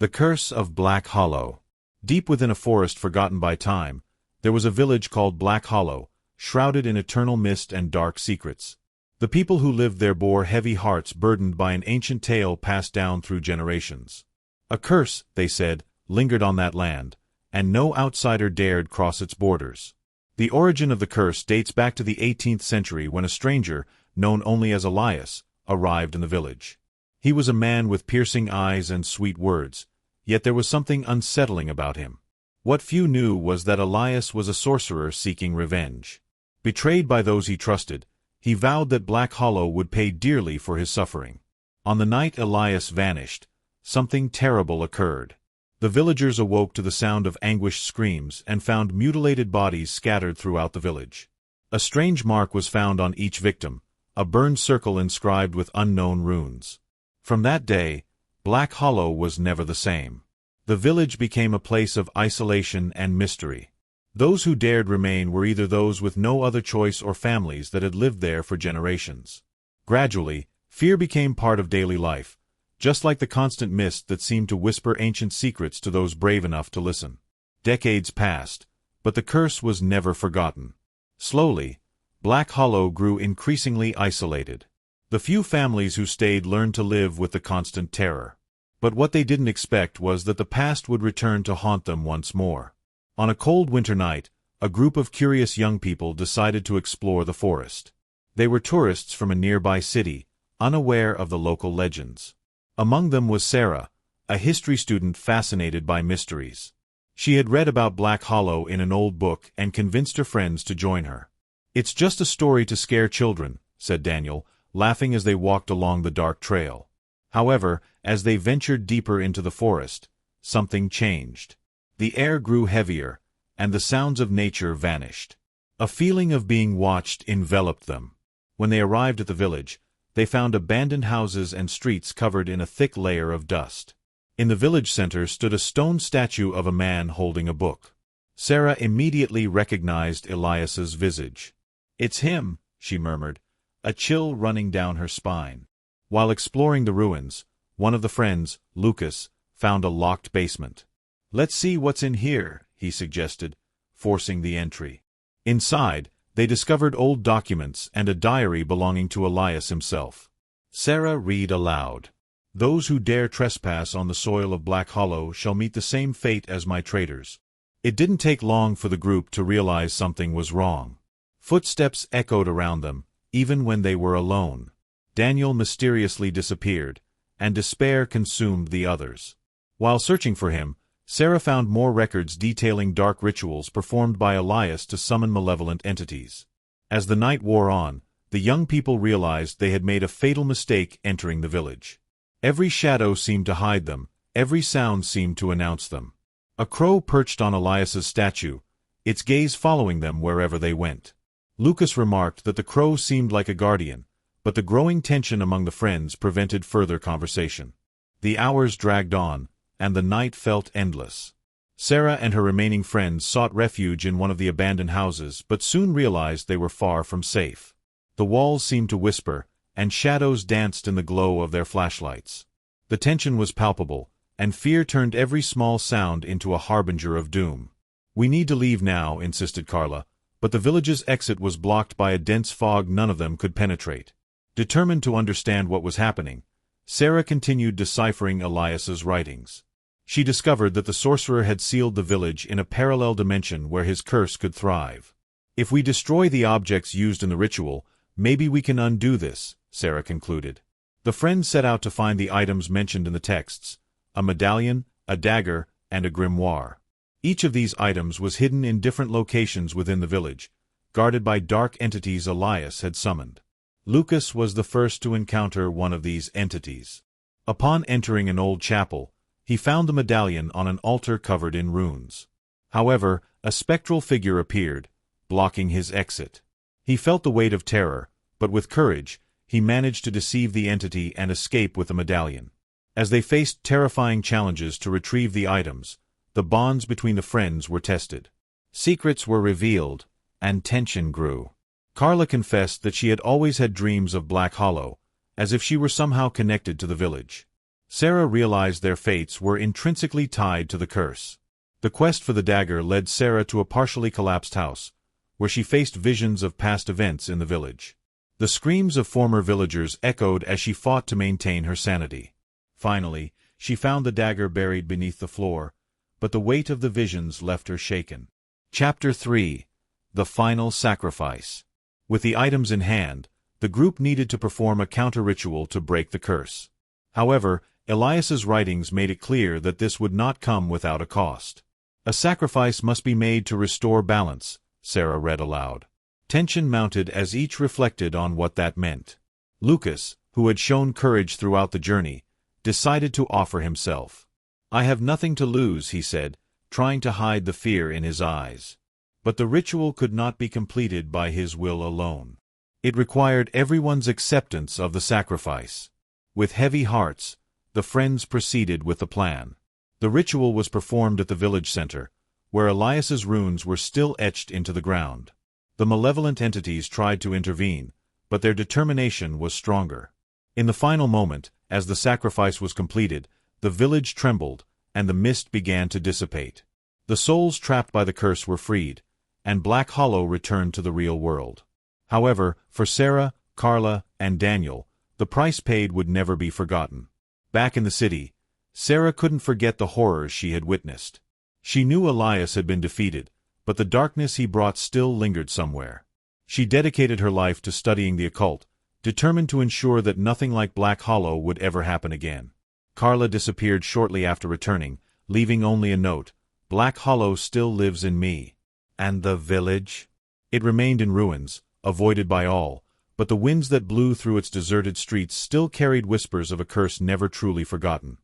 The Curse of Black Hollow. Deep within a forest forgotten by time, there was a village called Black Hollow, shrouded in eternal mist and dark secrets. The people who lived there bore heavy hearts burdened by an ancient tale passed down through generations. A curse, they said, lingered on that land, and no outsider dared cross its borders. The origin of the curse dates back to the 18th century when a stranger, known only as Elias, arrived in the village. He was a man with piercing eyes and sweet words, yet there was something unsettling about him. What few knew was that Elias was a sorcerer seeking revenge. Betrayed by those he trusted, he vowed that Black Hollow would pay dearly for his suffering. On the night Elias vanished, something terrible occurred. The villagers awoke to the sound of anguished screams and found mutilated bodies scattered throughout the village. A strange mark was found on each victim, a burned circle inscribed with unknown runes. From that day, Black Hollow was never the same. The village became a place of isolation and mystery. Those who dared remain were either those with no other choice or families that had lived there for generations. Gradually, fear became part of daily life, just like the constant mist that seemed to whisper ancient secrets to those brave enough to listen. Decades passed, but the curse was never forgotten. Slowly, Black Hollow grew increasingly isolated. The few families who stayed learned to live with the constant terror. But what they didn't expect was that the past would return to haunt them once more. On a cold winter night, a group of curious young people decided to explore the forest. They were tourists from a nearby city, unaware of the local legends. Among them was Sarah, a history student fascinated by mysteries. She had read about Black Hollow in an old book and convinced her friends to join her. "It's just a story to scare children," said Daniel, laughing as they walked along the dark trail. However, as they ventured deeper into the forest, something changed. The air grew heavier, and the sounds of nature vanished. A feeling of being watched enveloped them. When they arrived at the village, they found abandoned houses and streets covered in a thick layer of dust. In the village center stood a stone statue of a man holding a book. Sarah immediately recognized Elias's visage. "It's him," she murmured, a chill running down her spine. While exploring the ruins, one of the friends, Lucas, found a locked basement. "Let's see what's in here," he suggested, forcing the entry. Inside, they discovered old documents and a diary belonging to Elias himself. Sarah read aloud. "Those who dare trespass on the soil of Black Hollow shall meet the same fate as my traitors." It didn't take long for the group to realize something was wrong. Footsteps echoed around them, even when they were alone. Daniel mysteriously disappeared, and despair consumed the others. While searching for him, Sarah found more records detailing dark rituals performed by Elias to summon malevolent entities. As the night wore on, the young people realized they had made a fatal mistake entering the village. Every shadow seemed to hide them, every sound seemed to announce them. A crow perched on Elias's statue, its gaze following them wherever they went. Lucas remarked that the crow seemed like a guardian, but the growing tension among the friends prevented further conversation. The hours dragged on, and the night felt endless. Sarah and her remaining friends sought refuge in one of the abandoned houses but soon realized they were far from safe. The walls seemed to whisper, and shadows danced in the glow of their flashlights. The tension was palpable, and fear turned every small sound into a harbinger of doom. "We need to leave now," insisted Carla, but the village's exit was blocked by a dense fog none of them could penetrate. Determined to understand what was happening, Sarah continued deciphering Elias's writings. She discovered that the sorcerer had sealed the village in a parallel dimension where his curse could thrive. "If we destroy the objects used in the ritual, maybe we can undo this," Sarah concluded. The friends set out to find the items mentioned in the texts: a medallion, a dagger, and a grimoire. Each of these items was hidden in different locations within the village, guarded by dark entities Elias had summoned. Lucas was the first to encounter one of these entities. Upon entering an old chapel, he found the medallion on an altar covered in runes. However, a spectral figure appeared, blocking his exit. He felt the weight of terror, but with courage, he managed to deceive the entity and escape with the medallion. As they faced terrifying challenges to retrieve the items, the bonds between the friends were tested. Secrets were revealed, and tension grew. Carla confessed that she had always had dreams of Black Hollow, as if she were somehow connected to the village. Sarah realized their fates were intrinsically tied to the curse. The quest for the dagger led Sarah to a partially collapsed house, where she faced visions of past events in the village. The screams of former villagers echoed as she fought to maintain her sanity. Finally, she found the dagger buried beneath the floor, but the weight of the visions left her shaken. Chapter 3: The Final Sacrifice. With the items in hand, the group needed to perform a counter-ritual to break the curse. However, Elias's writings made it clear that this would not come without a cost. A sacrifice must be made to restore balance, Sarah read aloud. Tension mounted as each reflected on what that meant. Lucas, who had shown courage throughout the journey, decided to offer himself. "I have nothing to lose," he said, trying to hide the fear in his eyes. But the ritual could not be completed by his will alone. It required everyone's acceptance of the sacrifice. With heavy hearts, the friends proceeded with the plan. The ritual was performed at the village center, where Elias's runes were still etched into the ground. The malevolent entities tried to intervene, but their determination was stronger. In the final moment, as the sacrifice was completed, the village trembled, and the mist began to dissipate. The souls trapped by the curse were freed, and Black Hollow returned to the real world. However, for Sarah, Carla, and Daniel, the price paid would never be forgotten. Back in the city, Sarah couldn't forget the horrors she had witnessed. She knew Elias had been defeated, but the darkness he brought still lingered somewhere. She dedicated her life to studying the occult, determined to ensure that nothing like Black Hollow would ever happen again. Carla disappeared shortly after returning, leaving only a note: "Black Hollow still lives in me." And the village? It remained in ruins, avoided by all, but the winds that blew through its deserted streets still carried whispers of a curse never truly forgotten.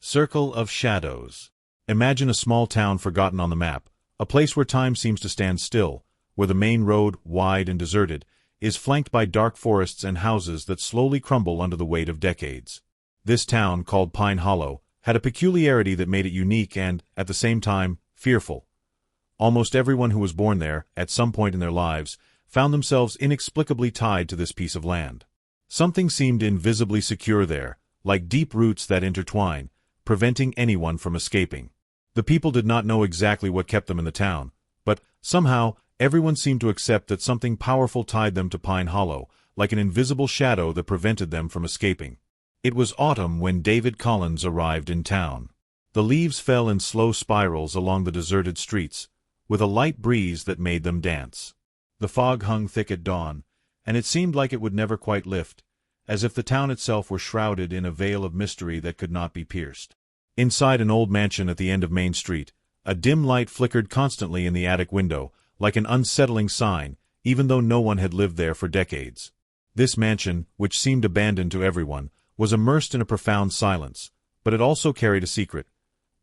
Circle of Shadows. Imagine a small town forgotten on the map, a place where time seems to stand still, where the main road, wide and deserted, is flanked by dark forests and houses that slowly crumble under the weight of decades. This town, called Pine Hollow, had a peculiarity that made it unique and, at the same time, fearful. Almost everyone who was born there, at some point in their lives, found themselves inexplicably tied to this piece of land. Something seemed invisibly secure there, like deep roots that intertwine, preventing anyone from escaping. The people did not know exactly what kept them in the town, but, somehow, everyone seemed to accept that something powerful tied them to Pine Hollow, like an invisible shadow that prevented them from escaping. It was autumn when David Collins arrived in town. The leaves fell in slow spirals along the deserted streets, with a light breeze that made them dance. The fog hung thick at dawn, and it seemed like it would never quite lift, as if the town itself were shrouded in a veil of mystery that could not be pierced. Inside an old mansion at the end of Main Street, a dim light flickered constantly in the attic window, like an unsettling sign, even though no one had lived there for decades. This mansion, which seemed abandoned to everyone, was immersed in a profound silence, but it also carried a secret.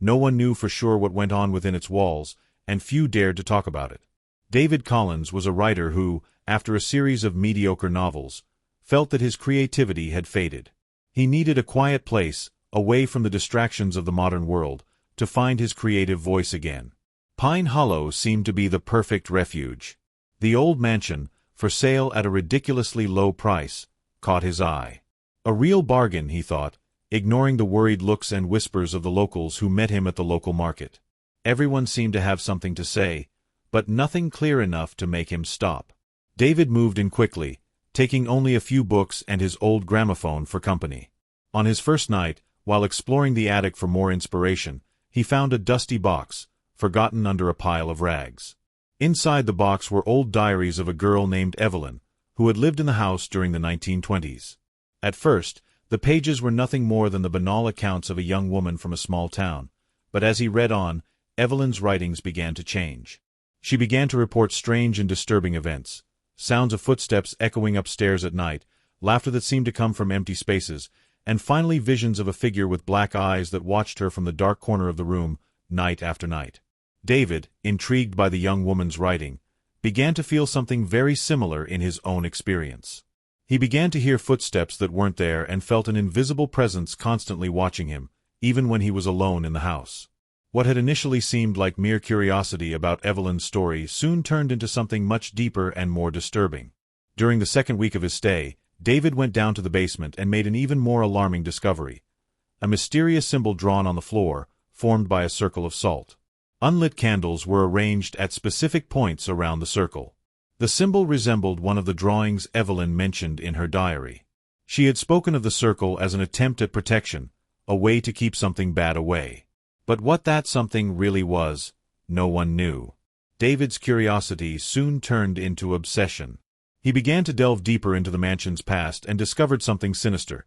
No one knew for sure what went on within its walls, and few dared to talk about it. David Collins was a writer who, after a series of mediocre novels, felt that his creativity had faded. He needed a quiet place, away from the distractions of the modern world, to find his creative voice again. Pine Hollow seemed to be the perfect refuge. The old mansion, for sale at a ridiculously low price, caught his eye. A real bargain, he thought, ignoring the worried looks and whispers of the locals who met him at the local market. Everyone seemed to have something to say, but nothing clear enough to make him stop. David moved in quickly, taking only a few books and his old gramophone for company. On his first night, while exploring the attic for more inspiration, he found a dusty box, forgotten under a pile of rags. Inside the box were old diaries of a girl named Evelyn, who had lived in the house during the 1920s. At first, the pages were nothing more than the banal accounts of a young woman from a small town, but as he read on, Evelyn's writings began to change. She began to report strange and disturbing events, sounds of footsteps echoing upstairs at night, laughter that seemed to come from empty spaces, and finally visions of a figure with black eyes that watched her from the dark corner of the room, night after night. David, intrigued by the young woman's writing, began to feel something very similar in his own experience. He began to hear footsteps that weren't there and felt an invisible presence constantly watching him, even when he was alone in the house. What had initially seemed like mere curiosity about Evelyn's story soon turned into something much deeper and more disturbing. During the second week of his stay, David went down to the basement and made an even more alarming discovery. A mysterious symbol drawn on the floor, formed by a circle of salt. Unlit candles were arranged at specific points around the circle. The symbol resembled one of the drawings Evelyn mentioned in her diary. She had spoken of the circle as an attempt at protection, a way to keep something bad away. But what that something really was, no one knew. David's curiosity soon turned into obsession. He began to delve deeper into the mansion's past and discovered something sinister.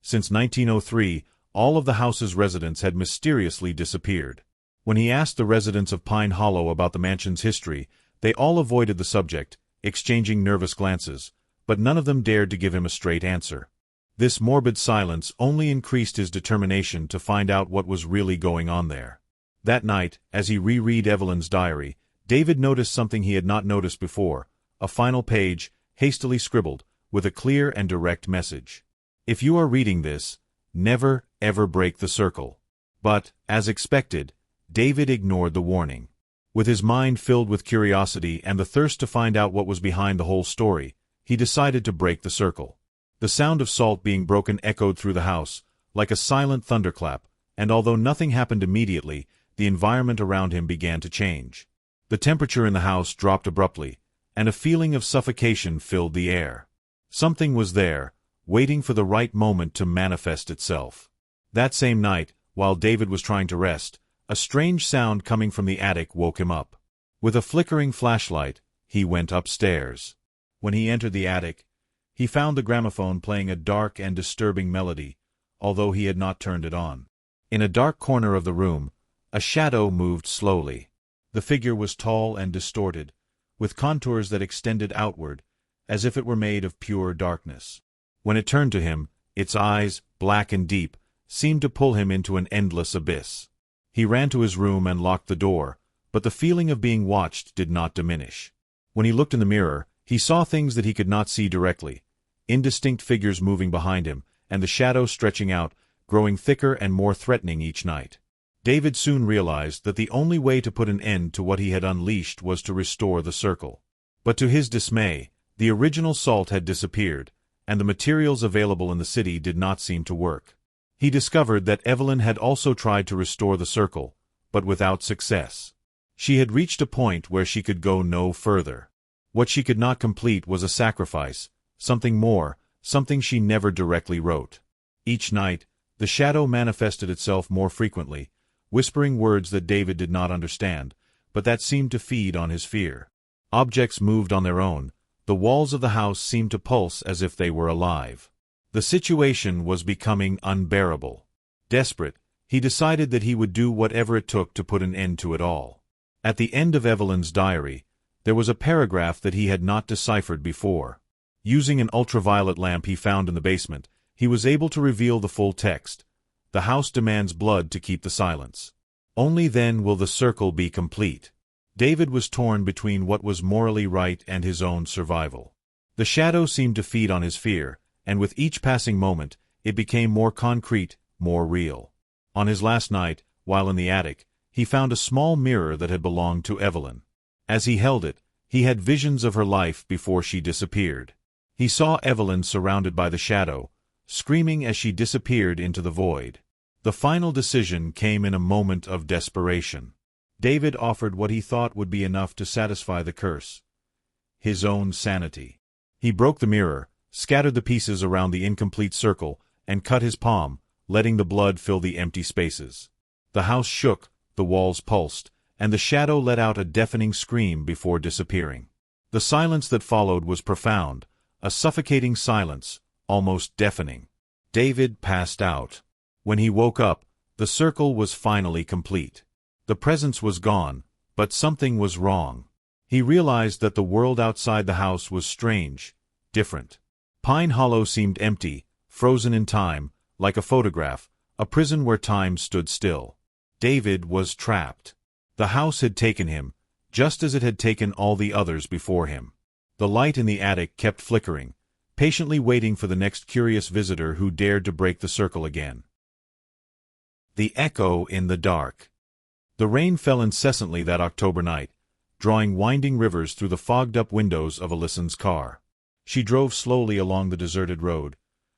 Since 1903, all of the house's residents had mysteriously disappeared. When he asked the residents of Pine Hollow about the mansion's history, they all avoided the subject, exchanging nervous glances, but none of them dared to give him a straight answer. This morbid silence only increased his determination to find out what was really going on there. That night, as he reread Evelyn's diary, David noticed something he had not noticed before, a final page, hastily scribbled, with a clear and direct message. If you are reading this, never, ever break the circle. But, as expected, David ignored the warning. With his mind filled with curiosity and the thirst to find out what was behind the whole story, he decided to break the circle. The sound of salt being broken echoed through the house, like a silent thunderclap, and although nothing happened immediately, the environment around him began to change. The temperature in the house dropped abruptly, and a feeling of suffocation filled the air. Something was there, waiting for the right moment to manifest itself. That same night, while David was trying to rest, a strange sound coming from the attic woke him up. With a flickering flashlight, he went upstairs. When he entered the attic, he found the gramophone playing a dark and disturbing melody, although he had not turned it on. In a dark corner of the room, a shadow moved slowly. The figure was tall and distorted, with contours that extended outward, as if it were made of pure darkness. When it turned to him, its eyes, black and deep, seemed to pull him into an endless abyss. He ran to his room and locked the door, but the feeling of being watched did not diminish. When he looked in the mirror, he saw things that he could not see directly, indistinct figures moving behind him, and the shadow stretching out, growing thicker and more threatening each night. David soon realized that the only way to put an end to what he had unleashed was to restore the circle. But to his dismay, the original salt had disappeared, and the materials available in the city did not seem to work. He discovered that Evelyn had also tried to restore the circle, but without success. She had reached a point where she could go no further. What she could not complete was a sacrifice, something more, something she never directly wrote. Each night, the shadow manifested itself more frequently, whispering words that David did not understand, but that seemed to feed on his fear. Objects moved on their own. The walls of the house seemed to pulse as if they were alive. The situation was becoming unbearable. Desperate, he decided that he would do whatever it took to put an end to it all. At the end of Evelyn's diary, there was a paragraph that he had not deciphered before. Using an ultraviolet lamp he found in the basement, he was able to reveal the full text. The house demands blood to keep the silence. Only then will the circle be complete. David was torn between what was morally right and his own survival. The shadow seemed to feed on his fear, and with each passing moment, it became more concrete, more real. On his last night, while in the attic, he found a small mirror that had belonged to Evelyn. As he held it, he had visions of her life before she disappeared. He saw Evelyn surrounded by the shadow, screaming as she disappeared into the void. The final decision came in a moment of desperation. David offered what he thought would be enough to satisfy the curse: his own sanity. He broke the mirror, scattered the pieces around the incomplete circle, and cut his palm, letting the blood fill the empty spaces. The house shook, the walls pulsed, and the shadow let out a deafening scream before disappearing. The silence that followed was profound, a suffocating silence, almost deafening. David passed out. When he woke up, the circle was finally complete. The presence was gone, but something was wrong. He realized that the world outside the house was strange, different. Pine Hollow seemed empty, frozen in time, like a photograph, a prison where time stood still. David was trapped. The house had taken him, just as it had taken all the others before him. The light in the attic kept flickering, patiently waiting for the next curious visitor who dared to break the circle again. The echo in the dark. The rain fell incessantly that October night, drawing winding rivers through the fogged-up windows of Alyson's car. She drove slowly along the deserted road,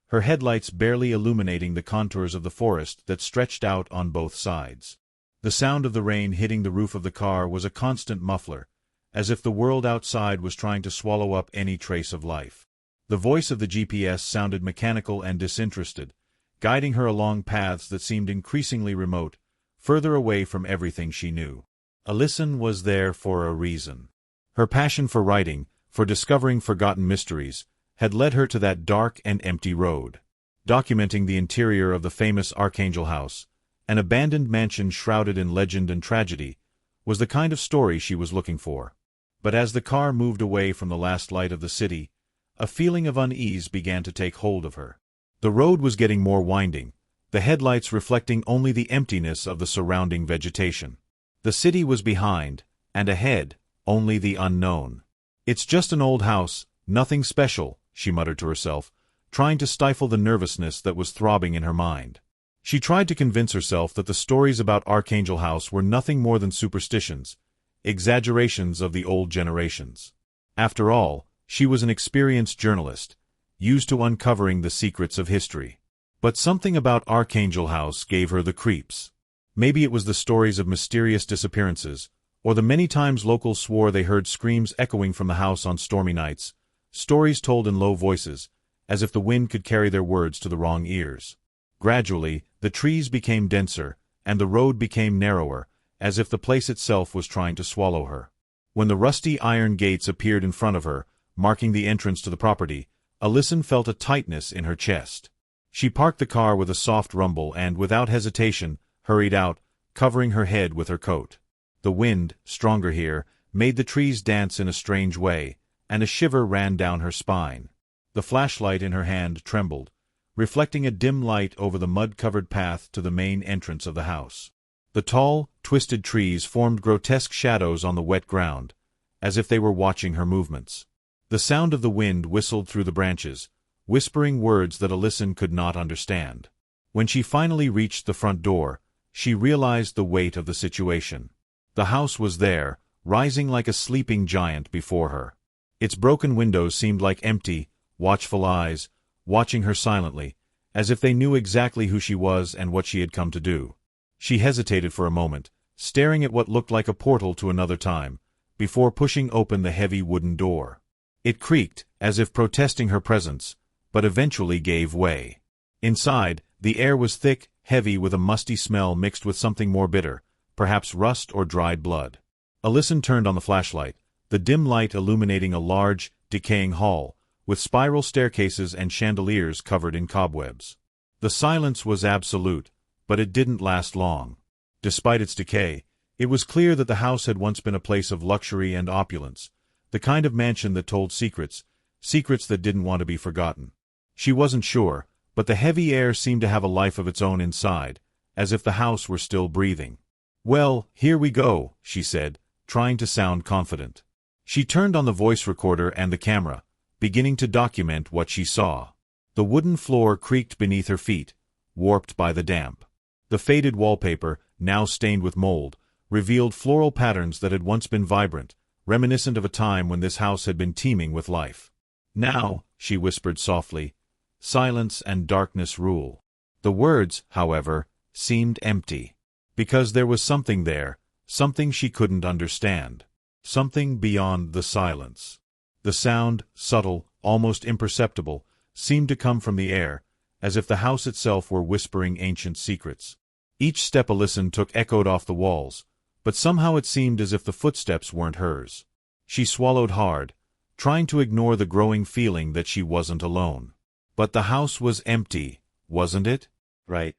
her headlights barely illuminating the contours of the forest that stretched out on both sides. The sound of the rain hitting the roof of the car was a constant muffler, as if the world outside was trying to swallow up any trace of life. The voice of the GPS sounded mechanical and disinterested, guiding her along paths that seemed increasingly remote, further away from everything she knew. Alyson was there for a reason. Her passion for writing, for discovering forgotten mysteries, had led her to that dark and empty road. Documenting the interior of the famous Archangel House, an abandoned mansion shrouded in legend and tragedy, was the kind of story she was looking for. But as the car moved away from the last light of the city, a feeling of unease began to take hold of her. The road was getting more winding, the headlights reflecting only the emptiness of the surrounding vegetation. The city was behind, and ahead, only the unknown. "It's just an old house, nothing special," she muttered to herself, trying to stifle the nervousness that was throbbing in her mind. She tried to convince herself that the stories about Archangel House were nothing more than superstitions, exaggerations of the old generations. After all, she was an experienced journalist, used to uncovering the secrets of history. But something about Archangel House gave her the creeps. Maybe it was the stories of mysterious disappearances, or the many times locals swore they heard screams echoing from the house on stormy nights, stories told in low voices, as if the wind could carry their words to the wrong ears. Gradually, the trees became denser, and the road became narrower, as if the place itself was trying to swallow her. When the rusty iron gates appeared in front of her, marking the entrance to the property, Alyson felt a tightness in her chest. She parked the car with a soft rumble and, without hesitation, hurried out, covering her head with her coat. The wind, stronger here, made the trees dance in a strange way, and a shiver ran down her spine. The flashlight in her hand trembled, reflecting a dim light over the mud-covered path to the main entrance of the house. The tall, twisted trees formed grotesque shadows on the wet ground, as if they were watching her movements. The sound of the wind whistled through the branches, whispering words that Alyson could not understand. When she finally reached the front door, she realized the weight of the situation. The house was there, rising like a sleeping giant before her. Its broken windows seemed like empty, watchful eyes, watching her silently, as if they knew exactly who she was and what she had come to do. She hesitated for a moment, staring at what looked like a portal to another time, before pushing open the heavy wooden door. It creaked, as if protesting her presence, but eventually gave way. Inside, the air was thick, heavy with a musty smell mixed with something more bitter, perhaps rust or dried blood. Alyson turned on the flashlight, the dim light illuminating a large, decaying hall, with spiral staircases and chandeliers covered in cobwebs. The silence was absolute, but it didn't last long. Despite its decay, it was clear that the house had once been a place of luxury and opulence, the kind of mansion that told secrets, secrets that didn't want to be forgotten. She wasn't sure, but the heavy air seemed to have a life of its own inside, as if the house were still breathing. "Well, here we go," she said, trying to sound confident. She turned on the voice recorder and the camera, beginning to document what she saw. The wooden floor creaked beneath her feet, warped by the damp. The faded wallpaper, now stained with mold, revealed floral patterns that had once been vibrant, reminiscent of a time when this house had been teeming with life. "Now," she whispered softly, "silence and darkness rule." The words, however, seemed empty. Because there was something there, something she couldn't understand. Something beyond the silence. The sound, subtle, almost imperceptible, seemed to come from the air, as if the house itself were whispering ancient secrets. Each step Alyson took echoed off the walls, but somehow it seemed as if the footsteps weren't hers. She swallowed hard, trying to ignore the growing feeling that she wasn't alone. But the house was empty, wasn't it? Right.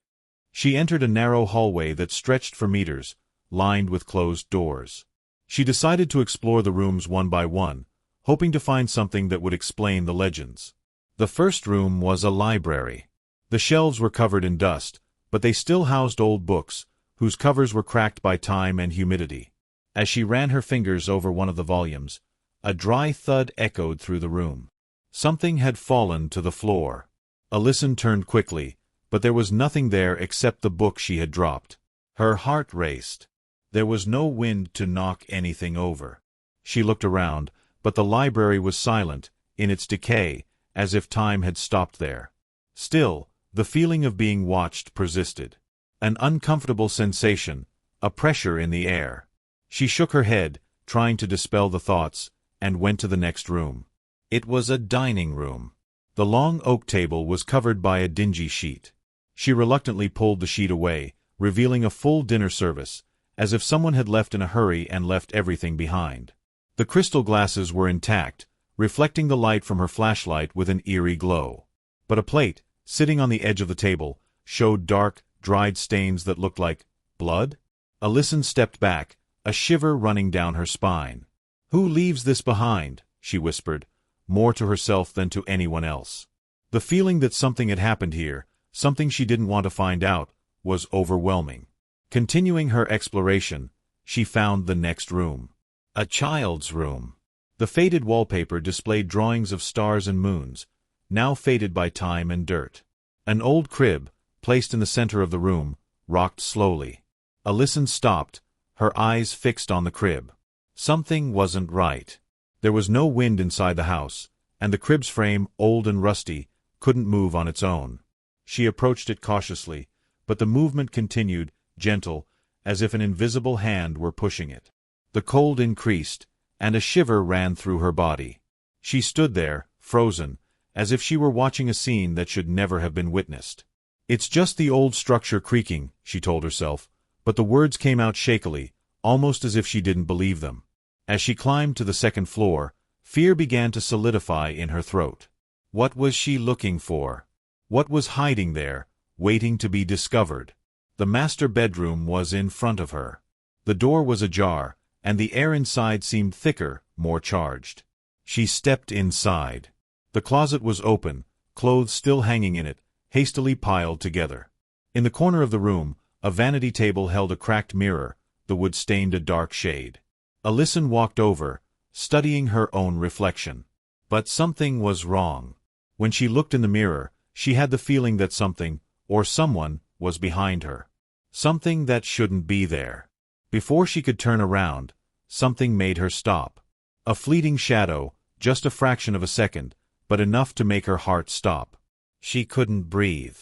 She entered a narrow hallway that stretched for meters, lined with closed doors. She decided to explore the rooms one by one, hoping to find something that would explain the legends. The first room was a library. The shelves were covered in dust, but they still housed old books, whose covers were cracked by time and humidity. As she ran her fingers over one of the volumes, a dry thud echoed through the room. Something had fallen to the floor. Alyson turned quickly, but there was nothing there except the book she had dropped. Her heart raced. There was no wind to knock anything over. She looked around, but the library was silent, in its decay, as if time had stopped there. Still, the feeling of being watched persisted. An uncomfortable sensation, a pressure in the air. She shook her head, trying to dispel the thoughts, and went to the next room. It was a dining room. The long oak table was covered by a dingy sheet. She reluctantly pulled the sheet away, revealing a full dinner service, as if someone had left in a hurry and left everything behind. The crystal glasses were intact, reflecting the light from her flashlight with an eerie glow. But a plate, sitting on the edge of the table, showed dark, dried stains that looked like blood. Alyssum stepped back, a shiver running down her spine. "Who leaves this behind?" she whispered, more to herself than to anyone else. The feeling that something had happened here, something she didn't want to find out, was overwhelming. Continuing her exploration, she found the next room. A child's room. The faded wallpaper displayed drawings of stars and moons, now faded by time and dirt. An old crib, placed in the center of the room, rocked slowly. Alyssum stopped, her eyes fixed on the crib. Something wasn't right. There was no wind inside the house, and the crib's frame, old and rusty, couldn't move on its own. She approached it cautiously, but the movement continued, gentle, as if an invisible hand were pushing it. The cold increased, and a shiver ran through her body. She stood there, frozen, as if she were watching a scene that should never have been witnessed. "It's just the old structure creaking," she told herself, but the words came out shakily, almost as if she didn't believe them. As she climbed to the second floor, fear began to solidify in her throat. What was she looking for? What was hiding there, waiting to be discovered? The master bedroom was in front of her. The door was ajar, and the air inside seemed thicker, more charged. She stepped inside. The closet was open, clothes still hanging in it, hastily piled together. In the corner of the room, a vanity table held a cracked mirror, the wood stained a dark shade. Alyssum walked over, studying her own reflection. But something was wrong. When she looked in the mirror, she had the feeling that something, or someone, was behind her. Something that shouldn't be there. Before she could turn around, something made her stop. A fleeting shadow, just a fraction of a second, but enough to make her heart stop. She couldn't breathe.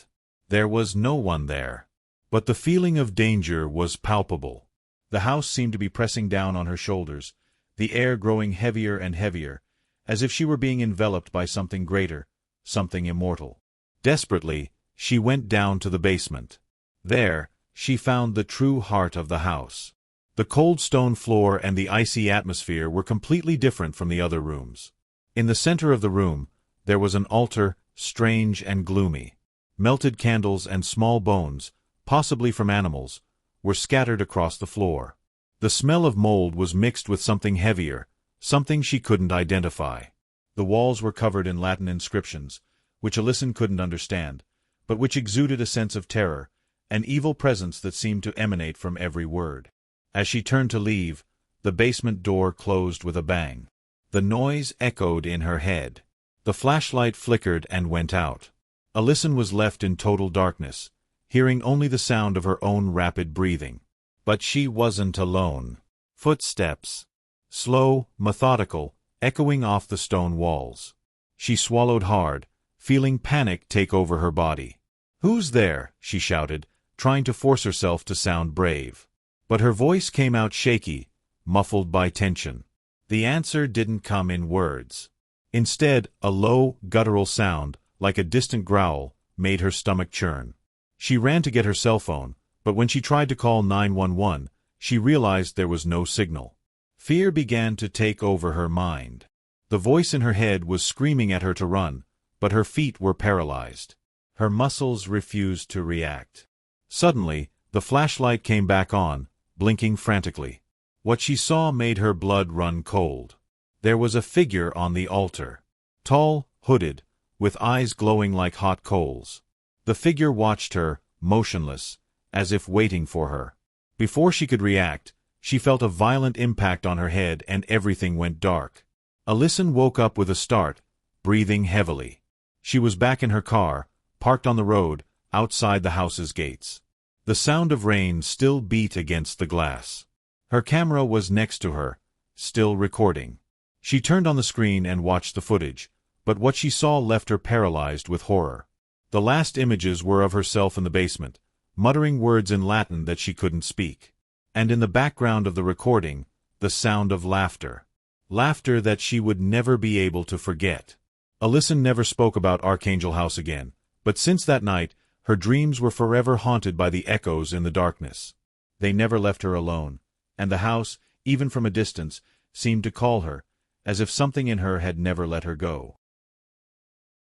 There was no one there. But the feeling of danger was palpable. The house seemed to be pressing down on her shoulders, the air growing heavier and heavier, as if she were being enveloped by something greater, something immortal. Desperately, she went down to the basement. There, she found the true heart of the house. The cold stone floor and the icy atmosphere were completely different from the other rooms. In the center of the room, there was an altar, strange and gloomy. Melted candles and small bones, possibly from animals, were scattered across the floor. The smell of mold was mixed with something heavier, something she couldn't identify. The walls were covered in Latin inscriptions, which Alyssum couldn't understand, but which exuded a sense of terror, an evil presence that seemed to emanate from every word. As she turned to leave, the basement door closed with a bang. The noise echoed in her head. The flashlight flickered and went out. Alyssum was left in total darkness, hearing only the sound of her own rapid breathing. But she wasn't alone. Footsteps. Slow, methodical, echoing off the stone walls. She swallowed hard, feeling panic take over her body. "Who's there?" she shouted, trying to force herself to sound brave. But her voice came out shaky, muffled by tension. The answer didn't come in words. Instead, a low, guttural sound, like a distant growl, made her stomach churn. She ran to get her cell phone, but when she tried to call 911, she realized there was no signal. Fear began to take over her mind. The voice in her head was screaming at her to run, but her feet were paralyzed. Her muscles refused to react. Suddenly, the flashlight came back on, blinking frantically. What she saw made her blood run cold. There was a figure on the altar. Tall, hooded, with eyes glowing like hot coals. The figure watched her, motionless, as if waiting for her. Before she could react, she felt a violent impact on her head and everything went dark. Alyssum woke up with a start, breathing heavily. She was back in her car, parked on the road, outside the house's gates. The sound of rain still beat against the glass. Her camera was next to her, still recording. She turned on the screen and watched the footage, but what she saw left her paralyzed with horror. The last images were of herself in the basement, muttering words in Latin that she couldn't speak. And in the background of the recording, the sound of laughter. Laughter that she would never be able to forget. Alyson never spoke about Archangel House again, but since that night, her dreams were forever haunted by the echoes in the darkness. They never left her alone, and the house, even from a distance, seemed to call her, as if something in her had never let her go.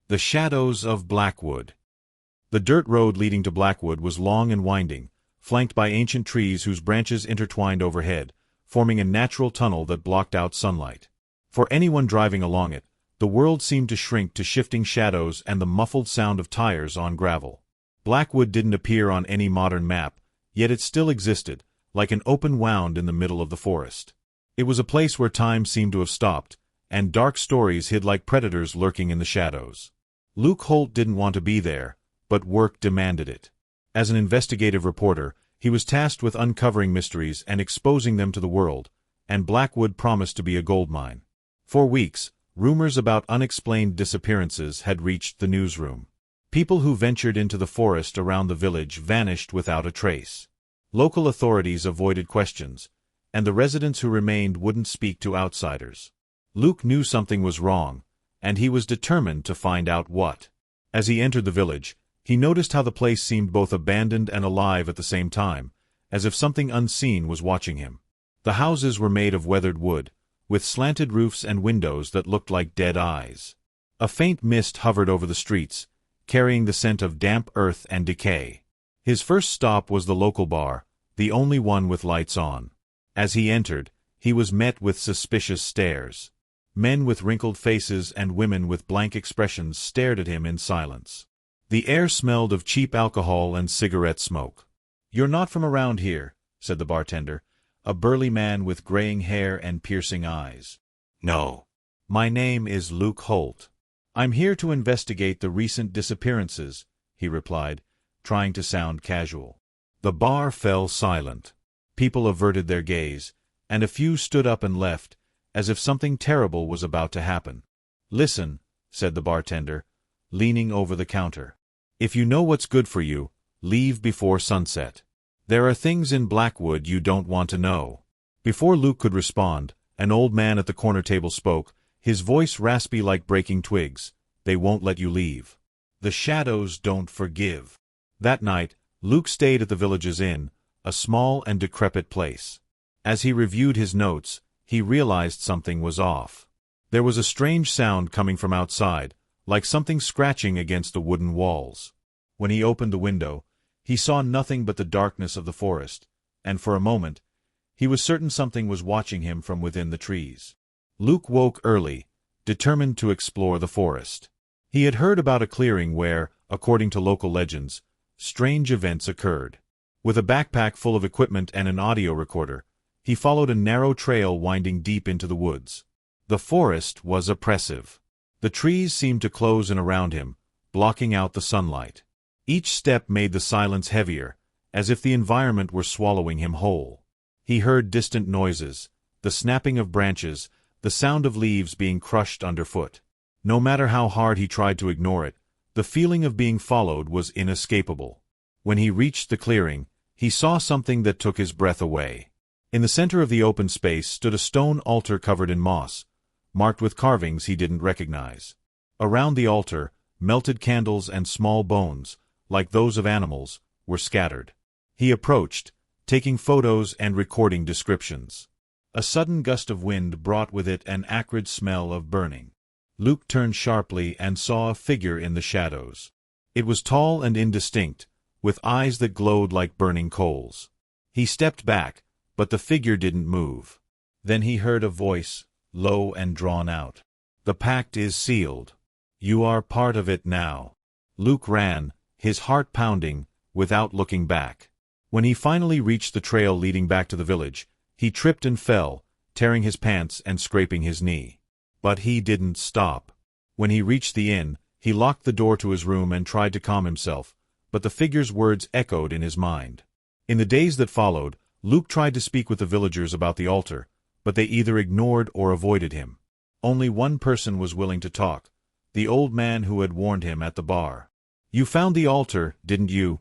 The Shadows of Blackwood. The dirt road leading to Blackwood was long and winding, flanked by ancient trees whose branches intertwined overhead, forming a natural tunnel that blocked out sunlight. For anyone driving along it, the world seemed to shrink to shifting shadows and the muffled sound of tires on gravel. Blackwood didn't appear on any modern map, yet it still existed, like an open wound in the middle of the forest. It was a place where time seemed to have stopped, and dark stories hid like predators lurking in the shadows. Luke Holt didn't want to be there, but work demanded it. As an investigative reporter, he was tasked with uncovering mysteries and exposing them to the world, and Blackwood promised to be a goldmine. For weeks, rumors about unexplained disappearances had reached the newsroom. People who ventured into the forest around the village vanished without a trace. Local authorities avoided questions, and the residents who remained wouldn't speak to outsiders. Luke knew something was wrong, and he was determined to find out what. As he entered the village, he noticed how the place seemed both abandoned and alive at the same time, as if something unseen was watching him. The houses were made of weathered wood, with slanted roofs and windows that looked like dead eyes. A faint mist hovered over the streets, carrying the scent of damp earth and decay. His first stop was the local bar, the only one with lights on. As he entered, he was met with suspicious stares. Men with wrinkled faces and women with blank expressions stared at him in silence. The air smelled of cheap alcohol and cigarette smoke. "You're not from around here," said the bartender, a burly man with graying hair and piercing eyes. "No. My name is Luke Holt. I'm here to investigate the recent disappearances," he replied, trying to sound casual. The bar fell silent. People averted their gaze, and a few stood up and left, as if something terrible was about to happen. "Listen," said the bartender, leaning over the counter. "If you know what's good for you, leave before sunset. There are things in Blackwood you don't want to know." Before Luke could respond, an old man at the corner table spoke, his voice raspy like breaking twigs. "They won't let you leave. The shadows don't forgive." That night, Luke stayed at the village's inn, a small and decrepit place. As he reviewed his notes, he realized something was off. There was a strange sound coming from outside, like something scratching against the wooden walls. When he opened the window, he saw nothing but the darkness of the forest, and for a moment, he was certain something was watching him from within the trees. Luke woke early, determined to explore the forest. He had heard about a clearing where, according to local legends, strange events occurred. With a backpack full of equipment and an audio recorder, he followed a narrow trail winding deep into the woods. The forest was oppressive. The trees seemed to close in around him, blocking out the sunlight. Each step made the silence heavier, as if the environment were swallowing him whole. He heard distant noises, the snapping of branches, the sound of leaves being crushed underfoot. No matter how hard he tried to ignore it, the feeling of being followed was inescapable. When he reached the clearing, he saw something that took his breath away. In the center of the open space stood a stone altar covered in moss, marked with carvings he didn't recognize. Around the altar, melted candles and small bones, like those of animals, were scattered. He approached, taking photos and recording descriptions. A sudden gust of wind brought with it an acrid smell of burning. Luke turned sharply and saw a figure in the shadows. It was tall and indistinct, with eyes that glowed like burning coals. He stepped back, but the figure didn't move. Then he heard a voice, low and drawn out. "The pact is sealed. You are part of it now." Luke ran, his heart pounding, without looking back. When he finally reached the trail leading back to the village, he tripped and fell, tearing his pants and scraping his knee. But he didn't stop. When he reached the inn, he locked the door to his room and tried to calm himself, but the figure's words echoed in his mind. In the days that followed, Luke tried to speak with the villagers about the altar, but they either ignored or avoided him. Only one person was willing to talk, the old man who had warned him at the bar. "You found the altar, didn't you?"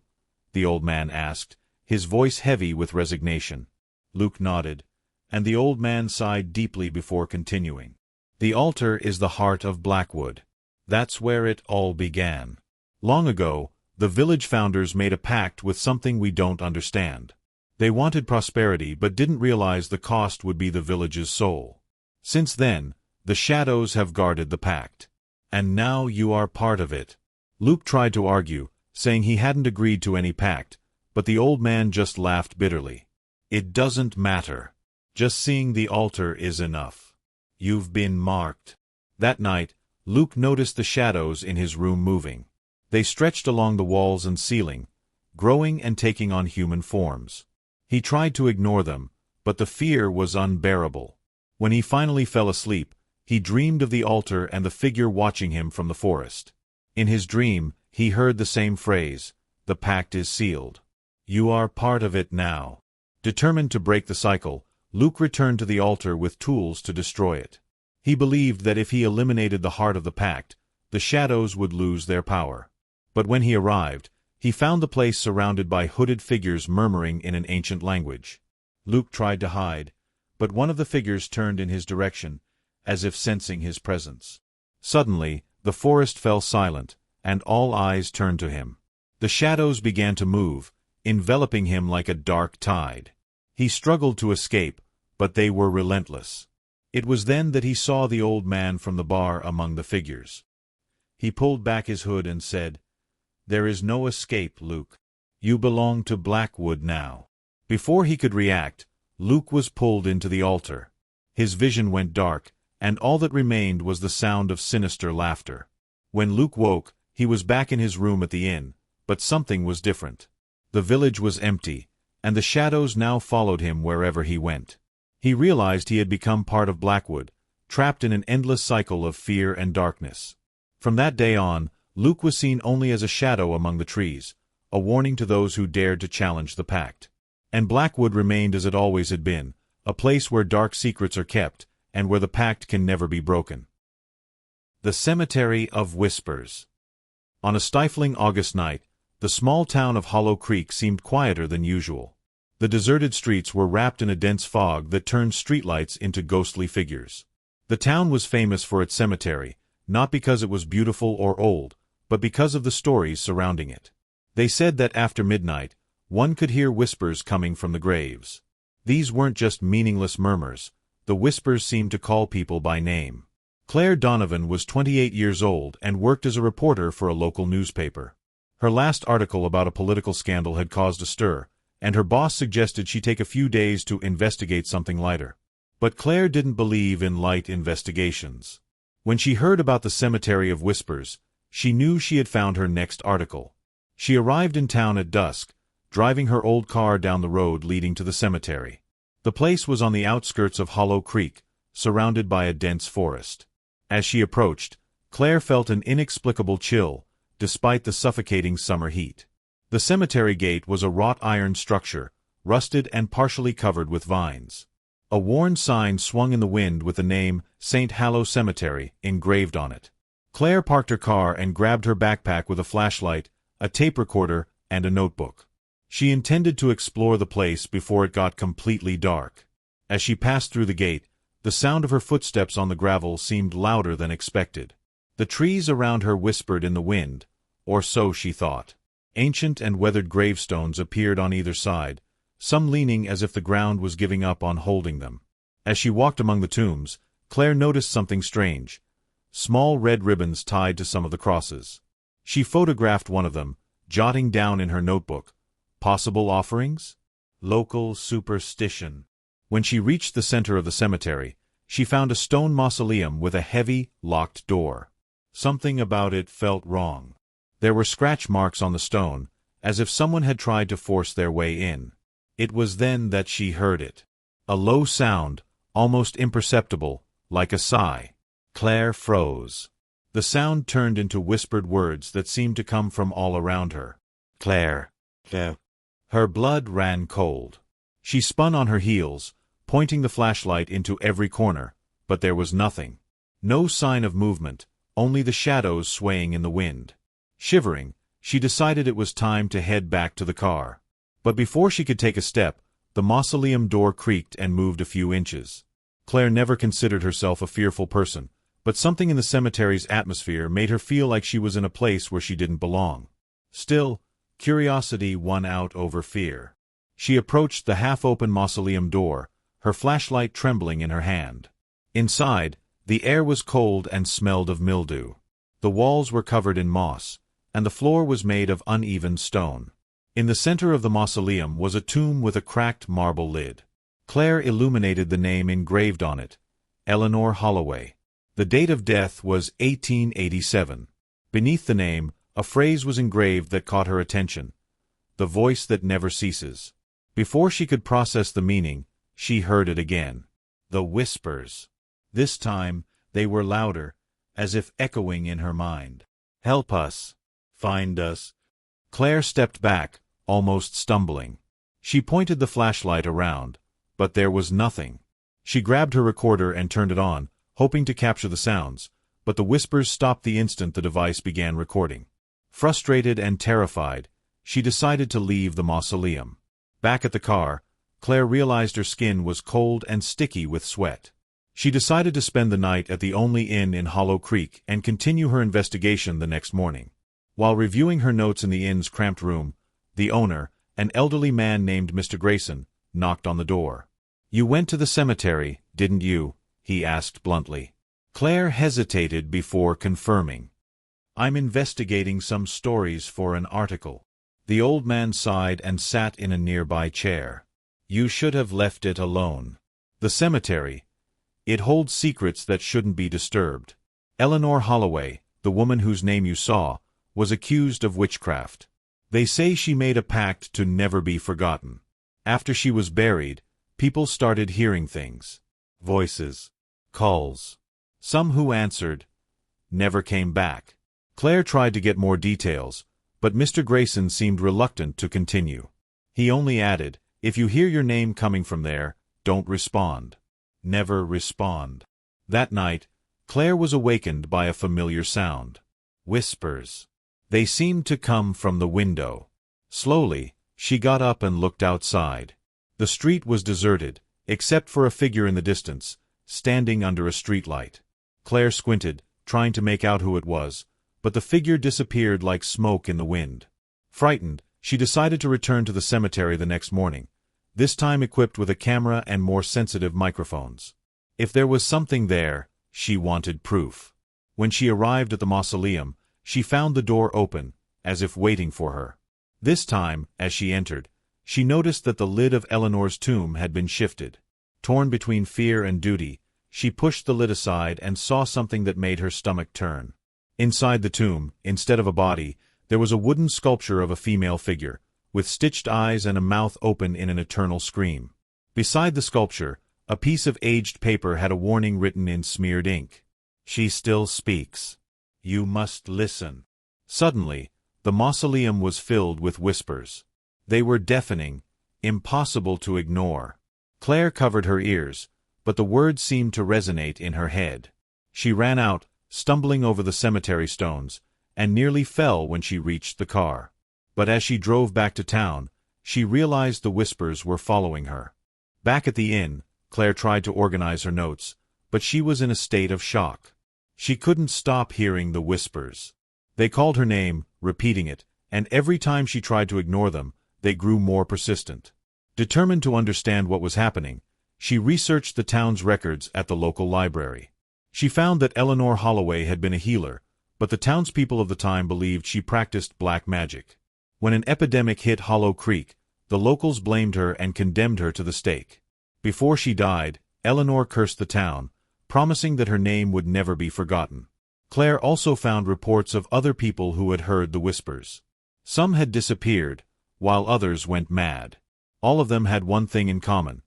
the old man asked, his voice heavy with resignation. Luke nodded, and the old man sighed deeply before continuing. "The altar is the heart of Blackwood. That's where it all began. Long ago, the village founders made a pact with something we don't understand. They wanted prosperity but didn't realize the cost would be the village's soul. Since then, the shadows have guarded the pact. And now you are part of it." Luke tried to argue, saying he hadn't agreed to any pact, but the old man just laughed bitterly. "It doesn't matter. Just seeing the altar is enough. You've been marked." That night, Luke noticed the shadows in his room moving. They stretched along the walls and ceiling, growing and taking on human forms. He tried to ignore them, but the fear was unbearable. When he finally fell asleep, he dreamed of the altar and the figure watching him from the forest. In his dream, he heard the same phrase, "The pact is sealed. You are part of it now." Determined to break the cycle, Luke returned to the altar with tools to destroy it. He believed that if he eliminated the heart of the pact, the shadows would lose their power. But when he arrived, he found the place surrounded by hooded figures murmuring in an ancient language. Luke tried to hide, but one of the figures turned in his direction, as if sensing his presence. Suddenly, the forest fell silent, and all eyes turned to him. The shadows began to move, enveloping him like a dark tide. He struggled to escape, but they were relentless. It was then that he saw the old man from the bar among the figures. He pulled back his hood and said, "There is no escape, Luke. You belong to Blackwood now." Before he could react, Luke was pulled into the altar. His vision went dark, and all that remained was the sound of sinister laughter. When Luke woke, he was back in his room at the inn, but something was different. The village was empty, and the shadows now followed him wherever he went. He realized he had become part of Blackwood, trapped in an endless cycle of fear and darkness. From that day on, Luke was seen only as a shadow among the trees, a warning to those who dared to challenge the pact. And Blackwood remained as it always had been, a place where dark secrets are kept, and where the pact can never be broken. The Cemetery of Whispers. On a stifling August night, the small town of Hollow Creek seemed quieter than usual. The deserted streets were wrapped in a dense fog that turned streetlights into ghostly figures. The town was famous for its cemetery, not because it was beautiful or old, but because of the stories surrounding it. They said that after midnight, one could hear whispers coming from the graves. These weren't just meaningless murmurs. The whispers seemed to call people by name. Claire Donovan was 28 years old and worked as a reporter for a local newspaper. Her last article about a political scandal had caused a stir, and her boss suggested she take a few days to investigate something lighter. But Claire didn't believe in light investigations. When she heard about the Cemetery of Whispers, she knew she had found her next article. She arrived in town at dusk, driving her old car down the road leading to the cemetery. The place was on the outskirts of Hollow Creek, surrounded by a dense forest. As she approached, Claire felt an inexplicable chill, despite the suffocating summer heat. The cemetery gate was a wrought iron structure, rusted and partially covered with vines. A worn sign swung in the wind with the name St. Hallow Cemetery engraved on it. Claire parked her car and grabbed her backpack with a flashlight, a tape recorder, and a notebook. She intended to explore the place before it got completely dark. As she passed through the gate, the sound of her footsteps on the gravel seemed louder than expected. The trees around her whispered in the wind, or so she thought. Ancient and weathered gravestones appeared on either side, some leaning as if the ground was giving up on holding them. As she walked among the tombs, Claire noticed something strange: small red ribbons tied to some of the crosses. She photographed one of them, jotting down in her notebook, "Possible offerings? Local superstition." When she reached the center of the cemetery, she found a stone mausoleum with a heavy, locked door. Something about it felt wrong. There were scratch marks on the stone, as if someone had tried to force their way in. It was then that she heard it. A low sound, almost imperceptible, like a sigh. Claire froze. The sound turned into whispered words that seemed to come from all around her. "Claire, Claire." Her blood ran cold. She spun on her heels, pointing the flashlight into every corner, but there was nothing. No sign of movement, only the shadows swaying in the wind. Shivering, she decided it was time to head back to the car. But before she could take a step, the mausoleum door creaked and moved a few inches. Claire never considered herself a fearful person, but something in the cemetery's atmosphere made her feel like she was in a place where she didn't belong. Still, curiosity won out over fear. She approached the half-open mausoleum door, her flashlight trembling in her hand. Inside, the air was cold and smelled of mildew. The walls were covered in moss, and the floor was made of uneven stone. In the center of the mausoleum was a tomb with a cracked marble lid. Claire illuminated the name engraved on it, Eleanor Holloway. The date of death was 1887. Beneath the name, a phrase was engraved that caught her attention: "The voice that never ceases." Before she could process the meaning, she heard it again. The whispers. This time, they were louder, as if echoing in her mind. "Help us. Find us." Claire stepped back, almost stumbling. She pointed the flashlight around, but there was nothing. She grabbed her recorder and turned it on, hoping to capture the sounds, but the whispers stopped the instant the device began recording. Frustrated and terrified, she decided to leave the mausoleum. Back at the car, Claire realized her skin was cold and sticky with sweat. She decided to spend the night at the only inn in Hollow Creek and continue her investigation the next morning. While reviewing her notes in the inn's cramped room, the owner, an elderly man named Mr. Grayson, knocked on the door. "You went to the cemetery, didn't you?" he asked bluntly. Claire hesitated before confirming. "I'm investigating some stories for an article." The old man sighed and sat in a nearby chair. "You should have left it alone. The cemetery, it holds secrets that shouldn't be disturbed. Eleanor Holloway, the woman whose name you saw, was accused of witchcraft. They say she made a pact to never be forgotten. After she was buried, people started hearing things. Voices. Calls. Some who answered never came back." Claire tried to get more details, but Mr. Grayson seemed reluctant to continue. He only added, "If you hear your name coming from there, don't respond. Never respond." That night, Claire was awakened by a familiar sound. Whispers. They seemed to come from the window. Slowly, she got up and looked outside. The street was deserted, except for a figure in the distance, standing under a streetlight. Claire squinted, trying to make out who it was, but the figure disappeared like smoke in the wind. Frightened, she decided to return to the cemetery the next morning, this time equipped with a camera and more sensitive microphones. If there was something there, she wanted proof. When she arrived at the mausoleum, she found the door open, as if waiting for her. This time, as she entered, she noticed that the lid of Eleanor's tomb had been shifted. Torn between fear and duty, she pushed the lid aside and saw something that made her stomach turn. Inside the tomb, instead of a body, there was a wooden sculpture of a female figure, with stitched eyes and a mouth open in an eternal scream. Beside the sculpture, a piece of aged paper had a warning written in smeared ink. "She still speaks. You must listen." Suddenly, the mausoleum was filled with whispers. They were deafening, impossible to ignore. Claire covered her ears, but the words seemed to resonate in her head. She ran out, stumbling over the cemetery stones, and nearly fell when she reached the car. But as she drove back to town, she realized the whispers were following her. Back at the inn, Claire tried to organize her notes, but she was in a state of shock. She couldn't stop hearing the whispers. They called her name, repeating it, and every time she tried to ignore them, they grew more persistent. Determined to understand what was happening, she researched the town's records at the local library. She found that Eleanor Holloway had been a healer, but the townspeople of the time believed she practiced black magic. When an epidemic hit Hollow Creek, the locals blamed her and condemned her to the stake. Before she died, Eleanor cursed the town, promising that her name would never be forgotten. Claire also found reports of other people who had heard the whispers. Some had disappeared, while others went mad. All of them had one thing in common.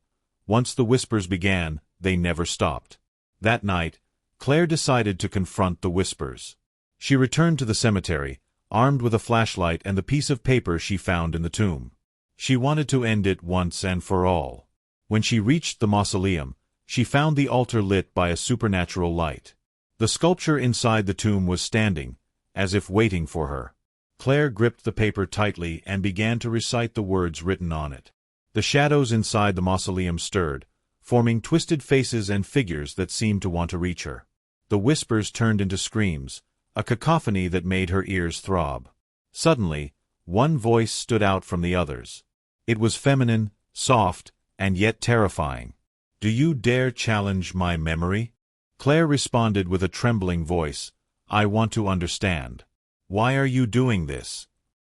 Once the whispers began, they never stopped. That night, Claire decided to confront the whispers. She returned to the cemetery, armed with a flashlight and the piece of paper she found in the tomb. She wanted to end it once and for all. When she reached the mausoleum, she found the altar lit by a supernatural light. The sculpture inside the tomb was standing, as if waiting for her. Claire gripped the paper tightly and began to recite the words written on it. The shadows inside the mausoleum stirred, forming twisted faces and figures that seemed to want to reach her. The whispers turned into screams, a cacophony that made her ears throb. Suddenly, one voice stood out from the others. It was feminine, soft, and yet terrifying. "Do you dare challenge my memory?" Claire responded with a trembling voice, "I want to understand. Why are you doing this?"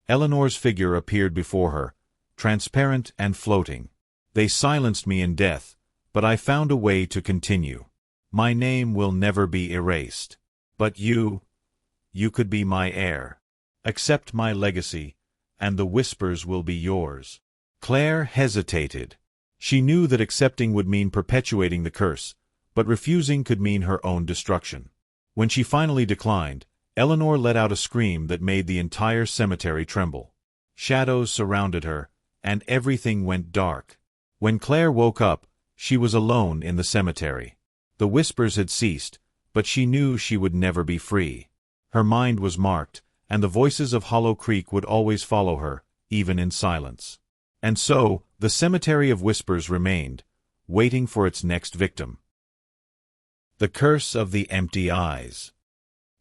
Eleanor's figure appeared before her, transparent and floating. "They silenced me in death, but I found a way to continue. My name will never be erased. But you could be my heir. Accept my legacy, and the whispers will be yours." Claire hesitated. She knew that accepting would mean perpetuating the curse, but refusing could mean her own destruction. When she finally declined, Eleanor let out a scream that made the entire cemetery tremble. Shadows surrounded her, and everything went dark. When Claire woke up, she was alone in the cemetery. The whispers had ceased, but she knew she would never be free. Her mind was marked, and the voices of Hollow Creek would always follow her, even in silence. And so, the cemetery of whispers remained, waiting for its next victim. The Curse of the Empty Eyes.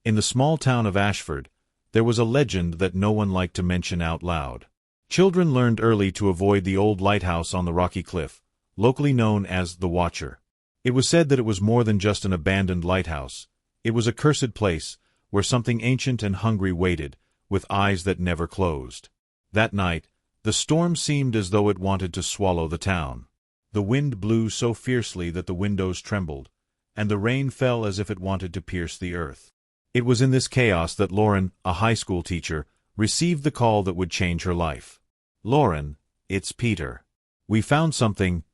In the small town of Ashford, there was a legend that no one liked to mention out loud. Children learned early to avoid the old lighthouse on the rocky cliff, locally known as the Watcher. It was said that it was more than just an abandoned lighthouse. It was a cursed place, where something ancient and hungry waited, with eyes that never closed. That night, the storm seemed as though it wanted to swallow the town. The wind blew so fiercely that the windows trembled, and the rain fell as if it wanted to pierce the earth. It was in this chaos that Lauren, a high school teacher, received the call that would change her life. "Lauren, it's Peter. We found something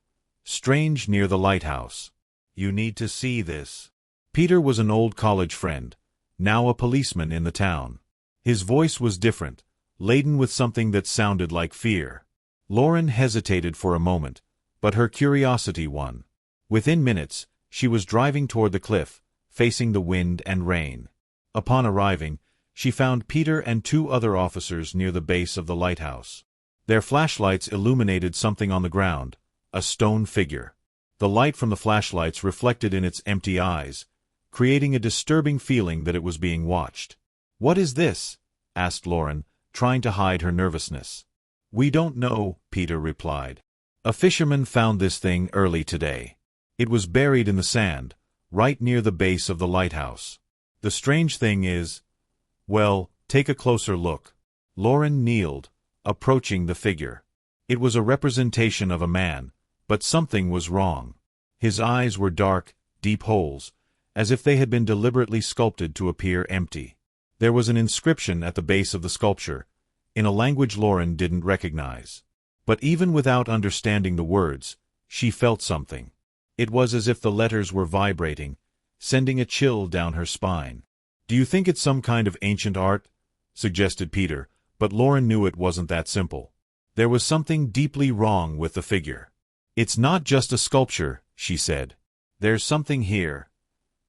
strange near the lighthouse. You need to see this." Peter was an old college friend, now a policeman in the town. His voice was different, laden with something that sounded like fear. Lauren hesitated for a moment, but her curiosity won. Within minutes, she was driving toward the cliff, facing the wind and rain. Upon arriving, she found Peter and 2 other officers near the base of the lighthouse. Their flashlights illuminated something on the ground, a stone figure. The light from the flashlights reflected in its empty eyes, creating a disturbing feeling that it was being watched. "What is this?" asked Lauren, trying to hide her nervousness. "We don't know," Peter replied. "A fisherman found this thing early today. It was buried in the sand, right near the base of the lighthouse. The strange thing is, well, take a closer look." Lauren kneeled, approaching the figure. It was a representation of a man, but something was wrong. His eyes were dark, deep holes, as if they had been deliberately sculpted to appear empty. There was an inscription at the base of the sculpture, in a language Lauren didn't recognize. But even without understanding the words, she felt something. It was as if the letters were vibrating, sending a chill down her spine. "Do you think it's some kind of ancient art?" suggested Peter, but Lauren knew it wasn't that simple. There was something deeply wrong with the figure. "It's not just a sculpture," she said. "There's something here.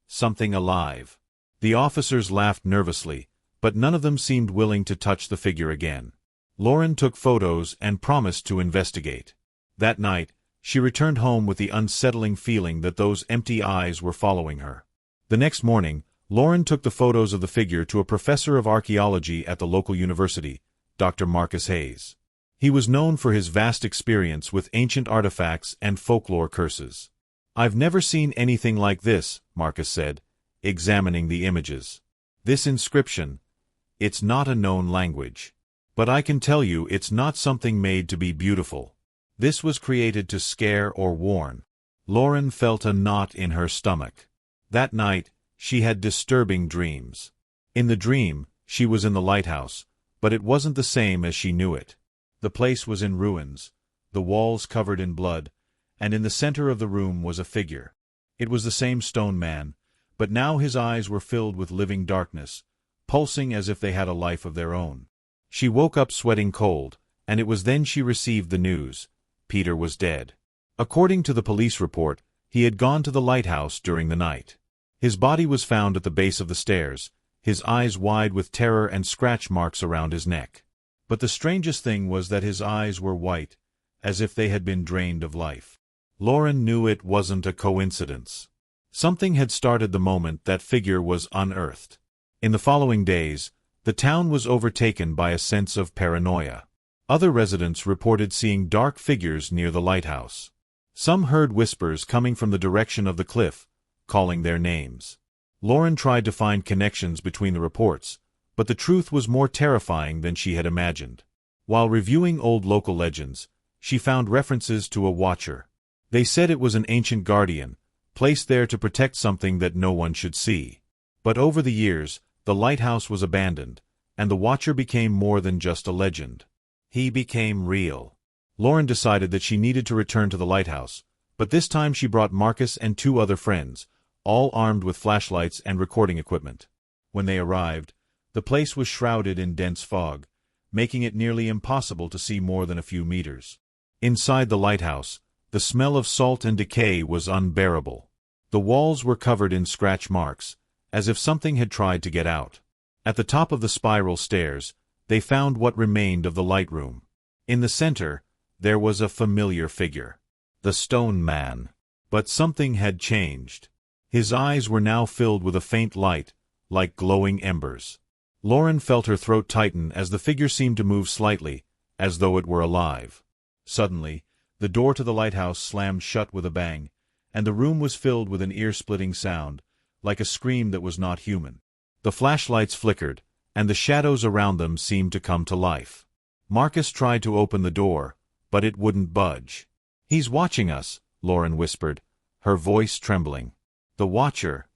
Something alive." The officers laughed nervously, but none of them seemed willing to touch the figure again. Lauren took photos and promised to investigate. That night, she returned home with the unsettling feeling that those empty eyes were following her. The next morning, Lauren took the photos of the figure to a professor of archaeology at the local university, Dr. Marcus Hayes. He was known for his vast experience with ancient artifacts and folklore curses. "I've never seen anything like this," Marcus said, examining the images. "This inscription, it's not a known language. But I can tell you it's not something made to be beautiful. This was created to scare or warn." Lauren felt a knot in her stomach. That night, she had disturbing dreams. In the dream, she was in the lighthouse, but it wasn't the same as she knew it. The place was in ruins, the walls covered in blood, and in the center of the room was a figure. It was the same stone man, but now his eyes were filled with living darkness, pulsing as if they had a life of their own. She woke up sweating cold, and it was then she received the news. Peter was dead. According to the police report, he had gone to the lighthouse during the night. His body was found at the base of the stairs, his eyes wide with terror and scratch marks around his neck. But the strangest thing was that his eyes were white, as if they had been drained of life. Lauren knew it wasn't a coincidence. Something had started the moment that figure was unearthed. In the following days, the town was overtaken by a sense of paranoia. Other residents reported seeing dark figures near the lighthouse. Some heard whispers coming from the direction of the cliff, calling their names. Lauren tried to find connections between the reports, but the truth was more terrifying than she had imagined. While reviewing old local legends, she found references to a watcher. They said it was an ancient guardian, placed there to protect something that no one should see. But over the years, the lighthouse was abandoned, and the watcher became more than just a legend. He became real. Lauren decided that she needed to return to the lighthouse, but this time she brought Marcus and 2 other friends, all armed with flashlights and recording equipment. When they arrived, the place was shrouded in dense fog, making it nearly impossible to see more than a few meters. Inside the lighthouse, the smell of salt and decay was unbearable. The walls were covered in scratch marks, as if something had tried to get out. At the top of the spiral stairs, they found what remained of the light room. In the center, there was a familiar figure. The Stone Man. But something had changed. His eyes were now filled with a faint light, like glowing embers. Lauren felt her throat tighten as the figure seemed to move slightly, as though it were alive. Suddenly, the door to the lighthouse slammed shut with a bang, and the room was filled with an ear-splitting sound, like a scream that was not human. The flashlights flickered, and the shadows around them seemed to come to life. Marcus tried to open the door, but it wouldn't budge. "He's watching us," Lauren whispered, her voice trembling. "The Watcher.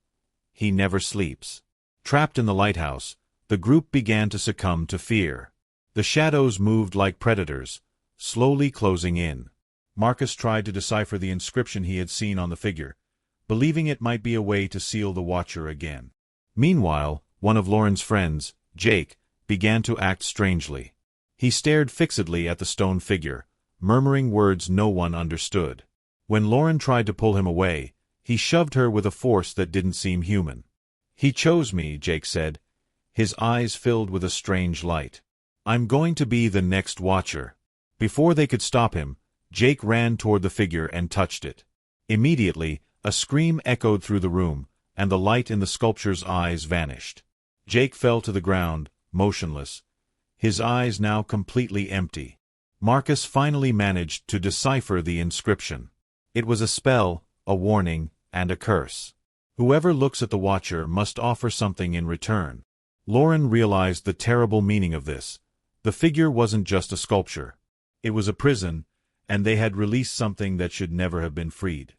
He never sleeps." Trapped in the lighthouse, the group began to succumb to fear. The shadows moved like predators, slowly closing in. Marcus tried to decipher the inscription he had seen on the figure, believing it might be a way to seal the Watcher again. Meanwhile, one of Lauren's friends, Jake, began to act strangely. He stared fixedly at the stone figure, murmuring words no one understood. When Lauren tried to pull him away, he shoved her with a force that didn't seem human. "He chose me," Jake said, his eyes filled with a strange light. "I'm going to be the next Watcher." Before they could stop him, Jake ran toward the figure and touched it. Immediately, a scream echoed through the room, and the light in the sculpture's eyes vanished. Jake fell to the ground, motionless, his eyes now completely empty. Marcus finally managed to decipher the inscription. It was a spell, a warning, and a curse. Whoever looks at the Watcher must offer something in return. Lauren realized the terrible meaning of this. The figure wasn't just a sculpture. It was a prison, and they had released something that should never have been freed.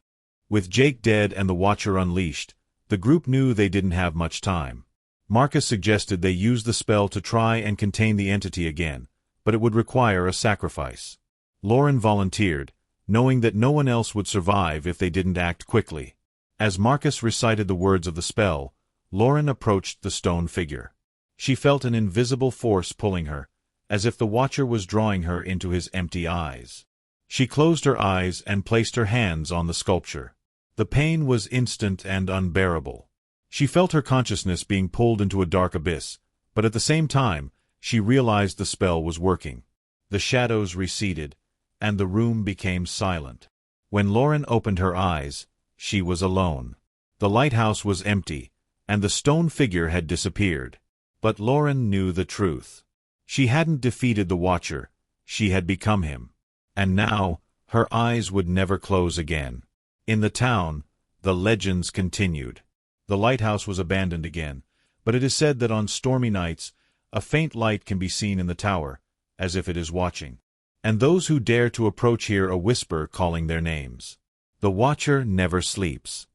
With Jake dead and the Watcher unleashed, the group knew they didn't have much time. Marcus suggested they use the spell to try and contain the entity again, but it would require a sacrifice. Lauren volunteered, knowing that no one else would survive if they didn't act quickly. As Marcus recited the words of the spell, Lauren approached the stone figure. She felt an invisible force pulling her, as if the Watcher was drawing her into his empty eyes. She closed her eyes and placed her hands on the sculpture. The pain was instant and unbearable. She felt her consciousness being pulled into a dark abyss, but at the same time, she realized the spell was working. The shadows receded, and the room became silent. When Lauren opened her eyes, she was alone. The lighthouse was empty, and the stone figure had disappeared. But Lauren knew the truth. She hadn't defeated the Watcher, she had become him. And now, her eyes would never close again. In the town, the legends continued. The lighthouse was abandoned again, but it is said that on stormy nights, a faint light can be seen in the tower, as if it is watching. And those who dare to approach hear a whisper calling their names. The Watcher never sleeps.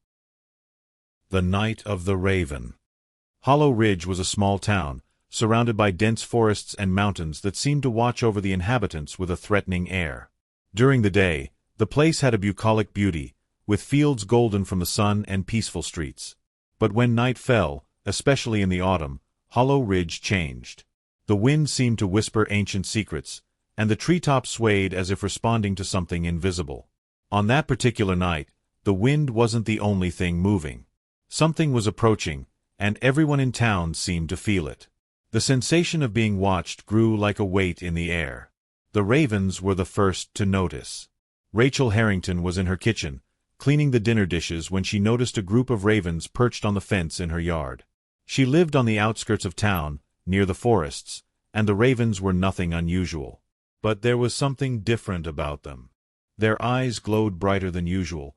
The Night of the Raven. Hollow Ridge was a small town, surrounded by dense forests and mountains that seemed to watch over the inhabitants with a threatening air. During the day, the place had a bucolic beauty, with fields golden from the sun and peaceful streets. But when night fell, especially in the autumn, Hollow Ridge changed. The wind seemed to whisper ancient secrets, and the treetops swayed as if responding to something invisible. On that particular night, the wind wasn't the only thing moving. Something was approaching, and everyone in town seemed to feel it. The sensation of being watched grew like a weight in the air. The ravens were the first to notice. Rachel Harrington was in her kitchen, cleaning the dinner dishes when she noticed a group of ravens perched on the fence in her yard. She lived on the outskirts of town, near the forests, and the ravens were nothing unusual. But there was something different about them. Their eyes glowed brighter than usual,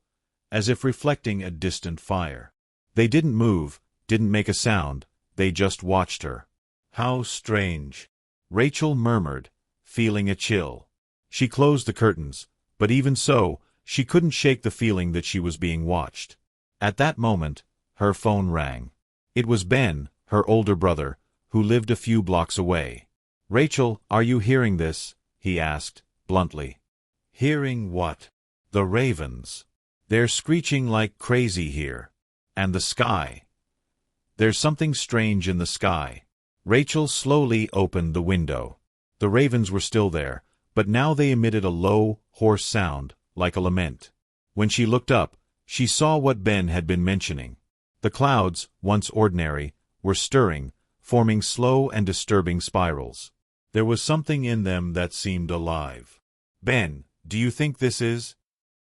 as if reflecting a distant fire. They didn't move, didn't make a sound, they just watched her. How strange, Rachel murmured, feeling a chill. She closed the curtains, but even so, she couldn't shake the feeling that she was being watched. At that moment, her phone rang. It was Ben, her older brother, who lived a few blocks away. "Rachel, are you hearing this?" he asked, bluntly. "Hearing what?" "The ravens. They're screeching like crazy here. And the sky. There's something strange in the sky." Rachel slowly opened the window. The ravens were still there, but now they emitted a low, hoarse sound, like a lament. When she looked up, she saw what Ben had been mentioning. The clouds, once ordinary, were stirring, forming slow and disturbing spirals. There was something in them that seemed alive. "Ben, do you think this is—"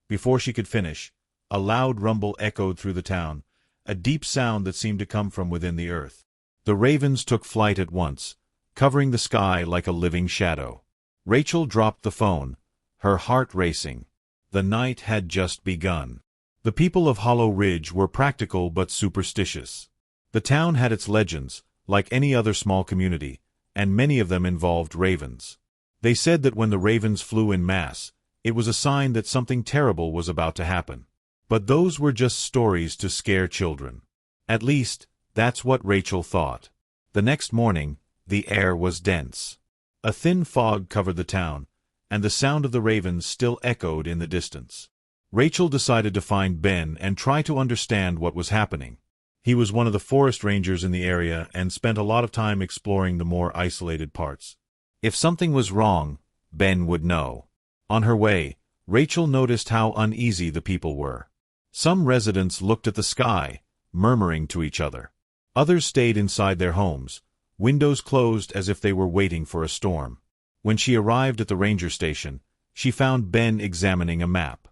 Before she could finish, a loud rumble echoed through the town, a deep sound that seemed to come from within the earth. The ravens took flight at once, covering the sky like a living shadow. Rachel dropped the phone, her heart racing. The night had just begun. The people of Hollow Ridge were practical but superstitious. The town had its legends, like any other small community, and many of them involved ravens. They said that when the ravens flew in mass, it was a sign that something terrible was about to happen. But those were just stories to scare children. At least, that's what Rachel thought. The next morning, the air was dense. A thin fog covered the town, and the sound of the ravens still echoed in the distance. Rachel decided to find Ben and try to understand what was happening. He was one of the forest rangers in the area and spent a lot of time exploring the more isolated parts. If something was wrong, Ben would know. On her way, Rachel noticed how uneasy the people were. Some residents looked at the sky, murmuring to each other. Others stayed inside their homes, windows closed as if they were waiting for a storm. When she arrived at the ranger station, she found Ben examining a map.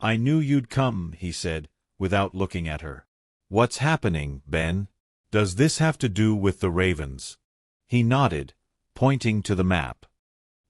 "I knew you'd come," he said, without looking at her. "What's happening, Ben? Does this have to do with the ravens?" He nodded, pointing to the map.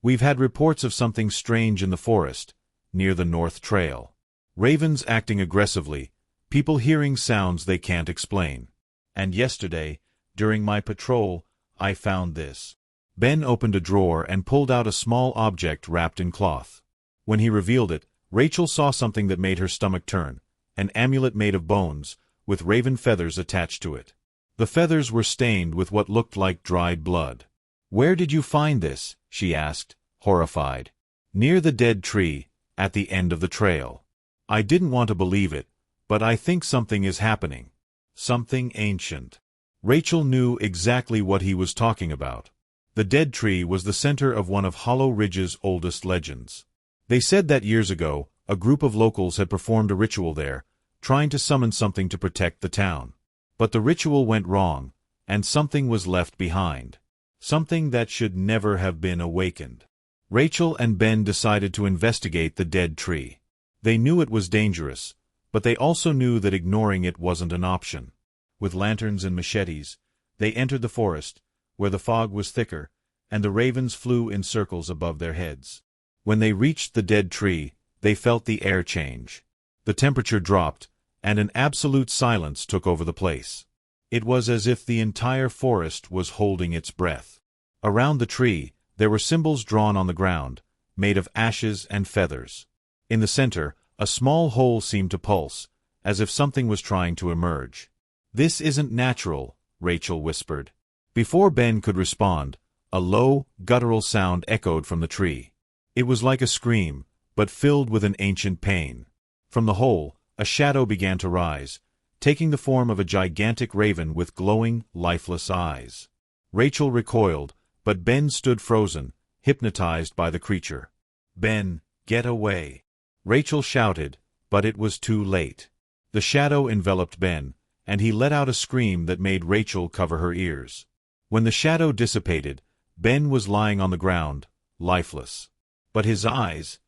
"We've had reports of something strange in the forest, near the North Trail. Ravens acting aggressively, people hearing sounds they can't explain. And yesterday, during my patrol, I found this." Ben opened a drawer and pulled out a small object wrapped in cloth. When he revealed it, Rachel saw something that made her stomach turn, an amulet made of bones, with raven feathers attached to it. The feathers were stained with what looked like dried blood. "Where did you find this?" she asked, horrified. "Near the dead tree, at the end of the trail. I didn't want to believe it, but I think something is happening. Something ancient." Rachel knew exactly what he was talking about. The dead tree was the center of one of Hollow Ridge's oldest legends. They said that years ago, a group of locals had performed a ritual there, trying to summon something to protect the town. But the ritual went wrong, and something was left behind. Something that should never have been awakened. Rachel and Ben decided to investigate the dead tree. They knew it was dangerous, but they also knew that ignoring it wasn't an option. With lanterns and machetes, they entered the forest, where the fog was thicker, and the ravens flew in circles above their heads. When they reached the dead tree, they felt the air change. The temperature dropped, and an absolute silence took over the place. It was as if the entire forest was holding its breath. Around the tree, there were symbols drawn on the ground, made of ashes and feathers. In the center, a small hole seemed to pulse, as if something was trying to emerge. "This isn't natural," Rachel whispered. Before Ben could respond, a low, guttural sound echoed from the tree. It was like a scream, but filled with an ancient pain. From the hole, a shadow began to rise, taking the form of a gigantic raven with glowing, lifeless eyes. Rachel recoiled, but Ben stood frozen, hypnotized by the creature. "Ben, get away!" Rachel shouted, but it was too late. The shadow enveloped Ben, and he let out a scream that made Rachel cover her ears. When the shadow dissipated, Ben was lying on the ground, lifeless. But his eyes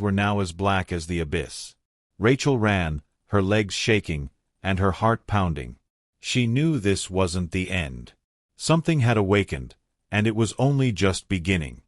were now as black as the abyss. Rachel ran, her legs shaking, and her heart pounding. She knew this wasn't the end. Something had awakened, and it was only just beginning.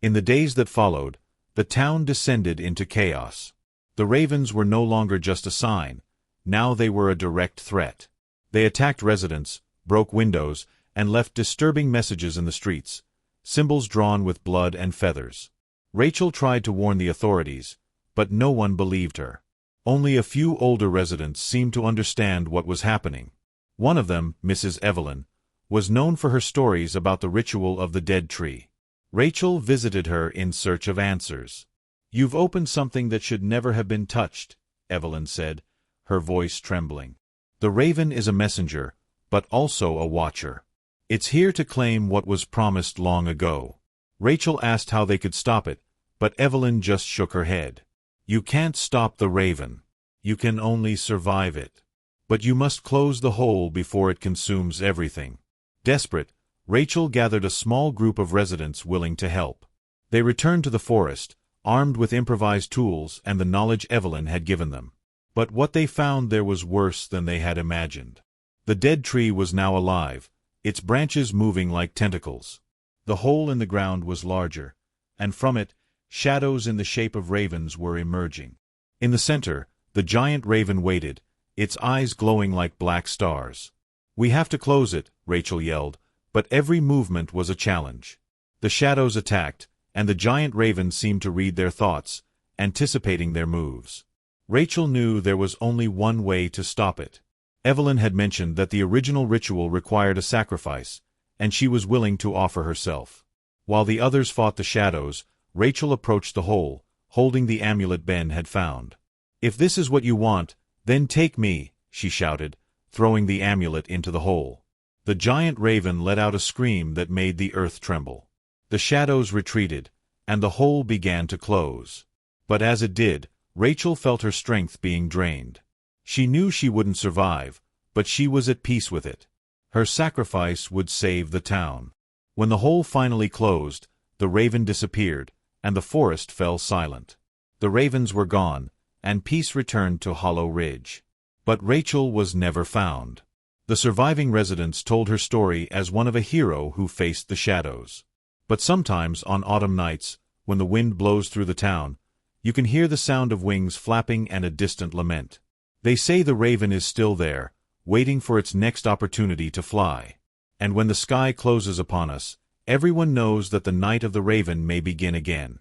In the days that followed, the town descended into chaos. The ravens were no longer just a sign, now they were a direct threat. They attacked residents, broke windows, and left disturbing messages in the streets, symbols drawn with blood and feathers. Rachel tried to warn the authorities, but no one believed her. Only a few older residents seemed to understand what was happening. One of them, Mrs. Evelyn, was known for her stories about the ritual of the dead tree. Rachel visited her in search of answers. "You've opened something that should never have been touched," Evelyn said, her voice trembling. "The raven is a messenger, but also a watcher. It's here to claim what was promised long ago." Rachel asked how they could stop it, but Evelyn just shook her head. "You can't stop the raven. You can only survive it. But you must close the hole before it consumes everything." Desperate, Rachel gathered a small group of residents willing to help. They returned to the forest, armed with improvised tools and the knowledge Evelyn had given them. But what they found there was worse than they had imagined. The dead tree was now alive, its branches moving like tentacles. The hole in the ground was larger, and from it, shadows in the shape of ravens were emerging. In the center, the giant raven waited, its eyes glowing like black stars. "We have to close it," Rachel yelled, but every movement was a challenge. The shadows attacked, and the giant raven seemed to read their thoughts, anticipating their moves. Rachel knew there was only one way to stop it. Evelyn had mentioned that the original ritual required a sacrifice, and she was willing to offer herself. While the others fought the shadows, Rachel approached the hole, holding the amulet Ben had found. "If this is what you want, then take me," she shouted, throwing the amulet into the hole. The giant raven let out a scream that made the earth tremble. The shadows retreated, and the hole began to close. But as it did, Rachel felt her strength being drained. She knew she wouldn't survive, but she was at peace with it. Her sacrifice would save the town. When the hole finally closed, the raven disappeared, and the forest fell silent. The ravens were gone, and peace returned to Hollow Ridge. But Rachel was never found. The surviving residents told her story as one of a hero who faced the shadows. But sometimes, on autumn nights, when the wind blows through the town, you can hear the sound of wings flapping and a distant lament. They say the raven is still there, waiting for its next opportunity to fly. And when the sky closes upon us, everyone knows that the night of the raven may begin again.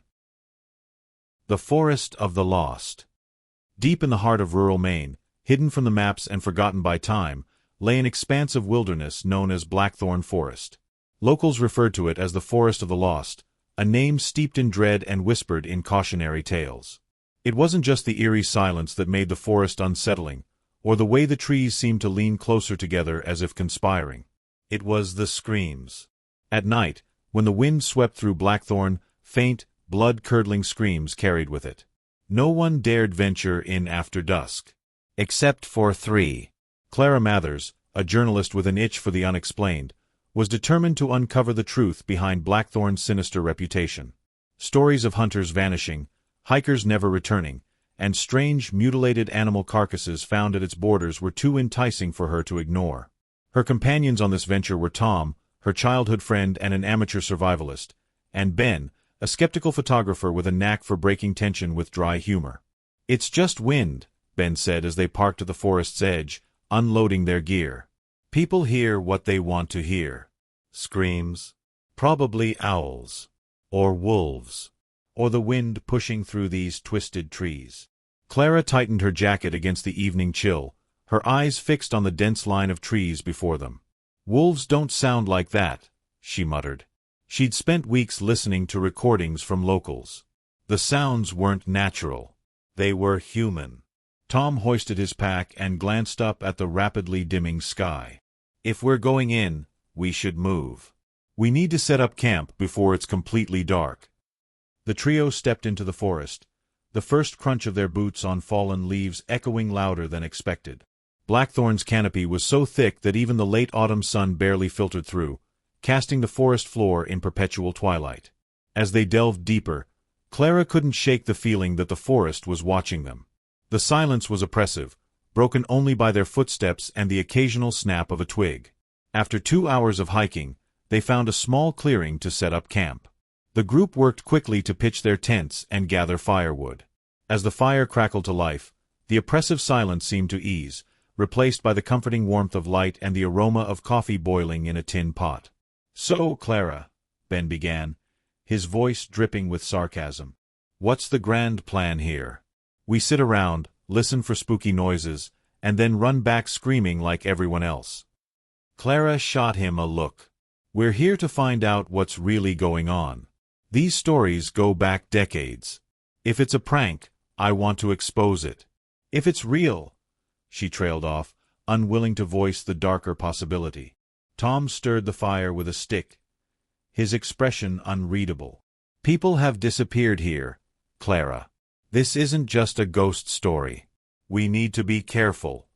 The Forest of the Lost. Deep in the heart of rural Maine, hidden from the maps and forgotten by time, lay an expanse of wilderness known as Blackthorn Forest. Locals referred to it as the Forest of the Lost, a name steeped in dread and whispered in cautionary tales. It wasn't just the eerie silence that made the forest unsettling, or the way the trees seemed to lean closer together as if conspiring. It was the screams. At night, when the wind swept through Blackthorn, faint, blood-curdling screams carried with it. No one dared venture in after dusk. Except for three. Clara Mathers, a journalist with an itch for the unexplained, was determined to uncover the truth behind Blackthorn's sinister reputation. Stories of hunters vanishing, hikers never returning, and strange, mutilated animal carcasses found at its borders were too enticing for her to ignore. Her companions on this venture were Tom, her childhood friend and an amateur survivalist, and Ben, a skeptical photographer with a knack for breaking tension with dry humor. "It's just wind," Ben said as they parked at the forest's edge, unloading their gear. "People hear what they want to hear. Screams. Probably owls. Or wolves. Or the wind pushing through these twisted trees." Clara tightened her jacket against the evening chill, her eyes fixed on the dense line of trees before them. "Wolves don't sound like that," she muttered. She'd spent weeks listening to recordings from locals. The sounds weren't natural. They were human. Tom hoisted his pack and glanced up at the rapidly dimming sky. "If we're going in, we should move. We need to set up camp before it's completely dark." The trio stepped into the forest, the first crunch of their boots on fallen leaves echoing louder than expected. Blackthorn's canopy was so thick that even the late autumn sun barely filtered through, casting the forest floor in perpetual twilight. As they delved deeper, Clara couldn't shake the feeling that the forest was watching them. The silence was oppressive, broken only by their footsteps and the occasional snap of a twig. After 2 hours of hiking, they found a small clearing to set up camp. The group worked quickly to pitch their tents and gather firewood. As the fire crackled to life, the oppressive silence seemed to ease, replaced by the comforting warmth of light and the aroma of coffee boiling in a tin pot. "So, Clara," Ben began, his voice dripping with sarcasm, "what's the grand plan here? We sit around, listen for spooky noises, and then run back screaming like everyone else." Clara shot him a look. "We're here to find out what's really going on. These stories go back decades. If it's a prank, I want to expose it. If it's real—" She trailed off, unwilling to voice the darker possibility. Tom stirred the fire with a stick, his expression unreadable. "People have disappeared here, Clara. This isn't just a ghost story. We need to be careful."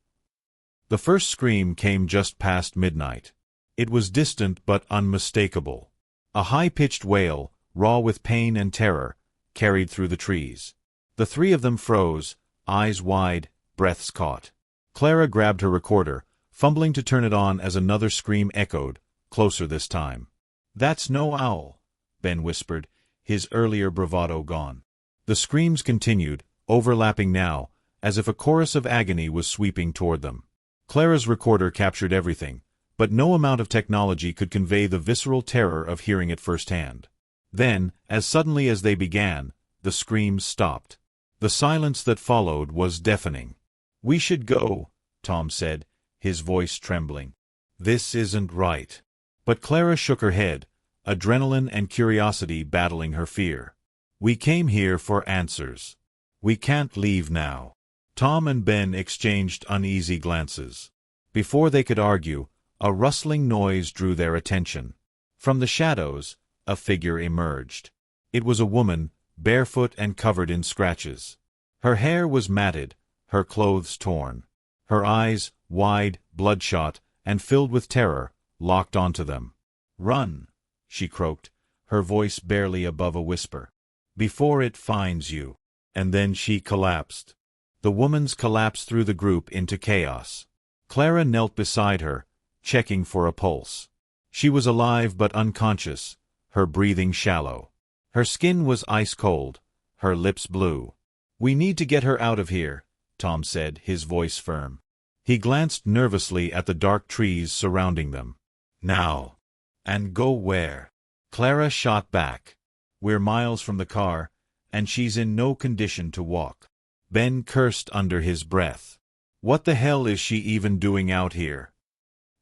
The first scream came just past midnight. It was distant but unmistakable. A high-pitched wail, raw with pain and terror, carried through the trees. The three of them froze, eyes wide, breaths caught. Clara grabbed her recorder, fumbling to turn it on as another scream echoed, closer this time. "That's no owl," Ben whispered, his earlier bravado gone. The screams continued, overlapping now, as if a chorus of agony was sweeping toward them. Clara's recorder captured everything, but no amount of technology could convey the visceral terror of hearing it firsthand. Then, as suddenly as they began, the screams stopped. The silence that followed was deafening. "We should go," Tom said, his voice trembling. "This isn't right." But Clara shook her head, adrenaline and curiosity battling her fear. "We came here for answers. We can't leave now." Tom and Ben exchanged uneasy glances. Before they could argue, a rustling noise drew their attention. From the shadows, a figure emerged. It was a woman, barefoot and covered in scratches. Her hair was matted, her clothes torn. Her eyes, wide, bloodshot, and filled with terror, locked onto them. "Run," she croaked, her voice barely above a whisper, "before it finds you." And then she collapsed. The woman's collapse threw the group into chaos. Clara knelt beside her, checking for a pulse. She was alive but unconscious, her breathing shallow. Her skin was ice-cold, her lips blue. "We need to get her out of here," Tom said, his voice firm. He glanced nervously at the dark trees surrounding them. "Now." "And go where?" Clara shot back. "We're miles from the car, and she's in no condition to walk." Ben cursed under his breath. "What the hell is she even doing out here?"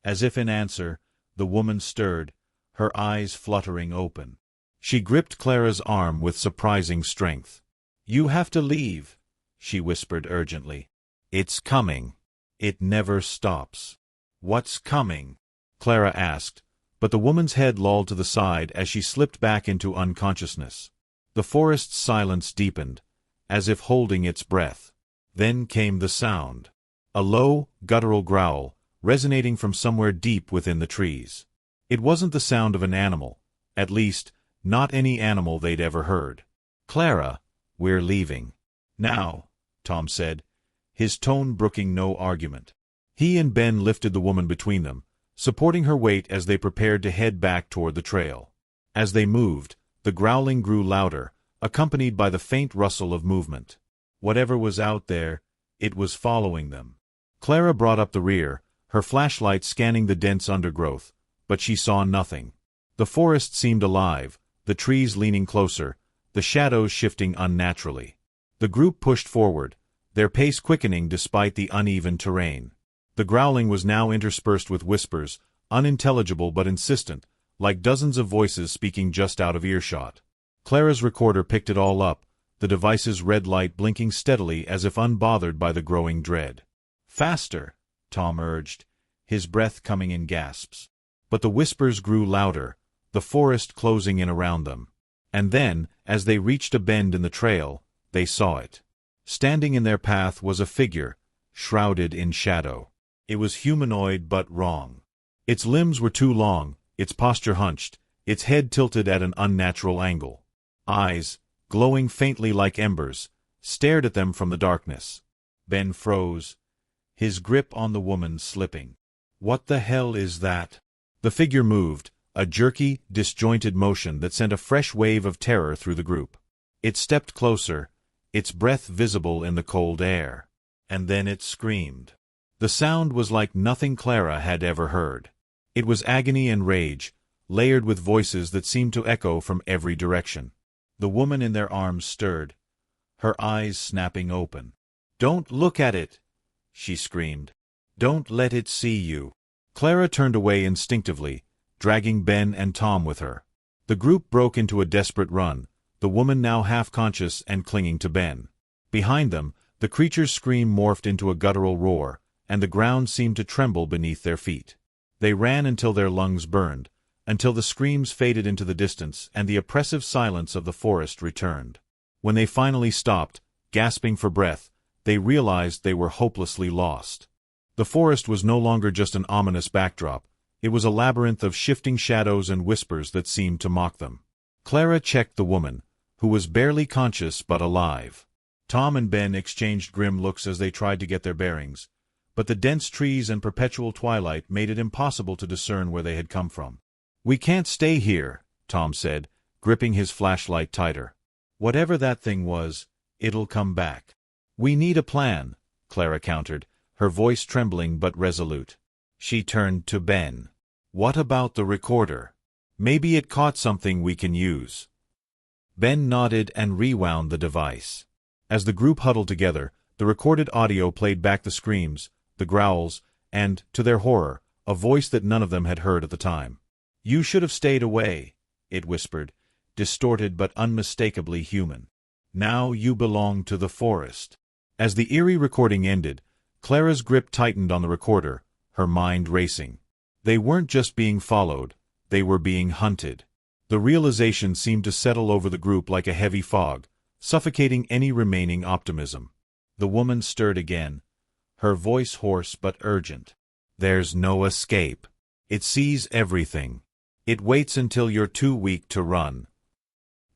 As if in answer, the woman stirred, her eyes fluttering open. She gripped Clara's arm with surprising strength. "You have to leave," she whispered urgently. "It's coming. It never stops." "What's coming?" Clara asked, but the woman's head lolled to the side as she slipped back into unconsciousness. The forest's silence deepened, as if holding its breath. Then came the sound. A low, guttural growl, resonating from somewhere deep within the trees. It wasn't the sound of an animal, at least, not any animal they'd ever heard. "Clara, we're leaving." "Now," Tom said, his tone brooking no argument. He and Ben lifted the woman between them, supporting her weight as they prepared to head back toward the trail. As they moved, the growling grew louder, accompanied by the faint rustle of movement. Whatever was out there, it was following them. Clara brought up the rear, her flashlight scanning the dense undergrowth, but she saw nothing. The forest seemed alive, the trees leaning closer, the shadows shifting unnaturally. The group pushed forward, their pace quickening despite the uneven terrain. The growling was now interspersed with whispers, unintelligible but insistent, like dozens of voices speaking just out of earshot. Clara's recorder picked it all up, the device's red light blinking steadily as if unbothered by the growing dread. "Faster," Tom urged, his breath coming in gasps. But the whispers grew louder, the forest closing in around them. And then, as they reached a bend in the trail, they saw it. Standing in their path was a figure, shrouded in shadow. It was humanoid but wrong. Its limbs were too long, its posture hunched, its head tilted at an unnatural angle. Eyes, glowing faintly like embers, stared at them from the darkness. Ben froze, his grip on the woman slipping. "What the hell is that?" The figure moved, a jerky, disjointed motion that sent a fresh wave of terror through the group. It stepped closer, its breath visible in the cold air. And then it screamed. The sound was like nothing Clara had ever heard. It was agony and rage, layered with voices that seemed to echo from every direction. The woman in their arms stirred, her eyes snapping open. "Don't look at it!" she screamed. "Don't let it see you." Clara turned away instinctively, dragging Ben and Tom with her. The group broke into a desperate run, the woman now half-conscious and clinging to Ben. Behind them, the creature's scream morphed into a guttural roar, and the ground seemed to tremble beneath their feet. They ran until their lungs burned, until the screams faded into the distance and the oppressive silence of the forest returned. When they finally stopped, gasping for breath, they realized they were hopelessly lost. The forest was no longer just an ominous backdrop, it was a labyrinth of shifting shadows and whispers that seemed to mock them. Clara checked the woman, who was barely conscious but alive. Tom and Ben exchanged grim looks as they tried to get their bearings, but the dense trees and perpetual twilight made it impossible to discern where they had come from. "We can't stay here," Tom said, gripping his flashlight tighter. "Whatever that thing was, it'll come back." "We need a plan," Clara countered, her voice trembling but resolute. She turned to Ben. "What about the recorder? Maybe it caught something we can use." Ben nodded and rewound the device. As the group huddled together, the recorded audio played back the screams, the growls, and, to their horror, a voice that none of them had heard at the time. "You should have stayed away," it whispered, distorted but unmistakably human. "Now you belong to the forest." As the eerie recording ended, Clara's grip tightened on the recorder, her mind racing. They weren't just being followed, they were being hunted. The realization seemed to settle over the group like a heavy fog, suffocating any remaining optimism. The woman stirred again, her voice hoarse but urgent. "There's no escape. It sees everything. It waits until you're too weak to run."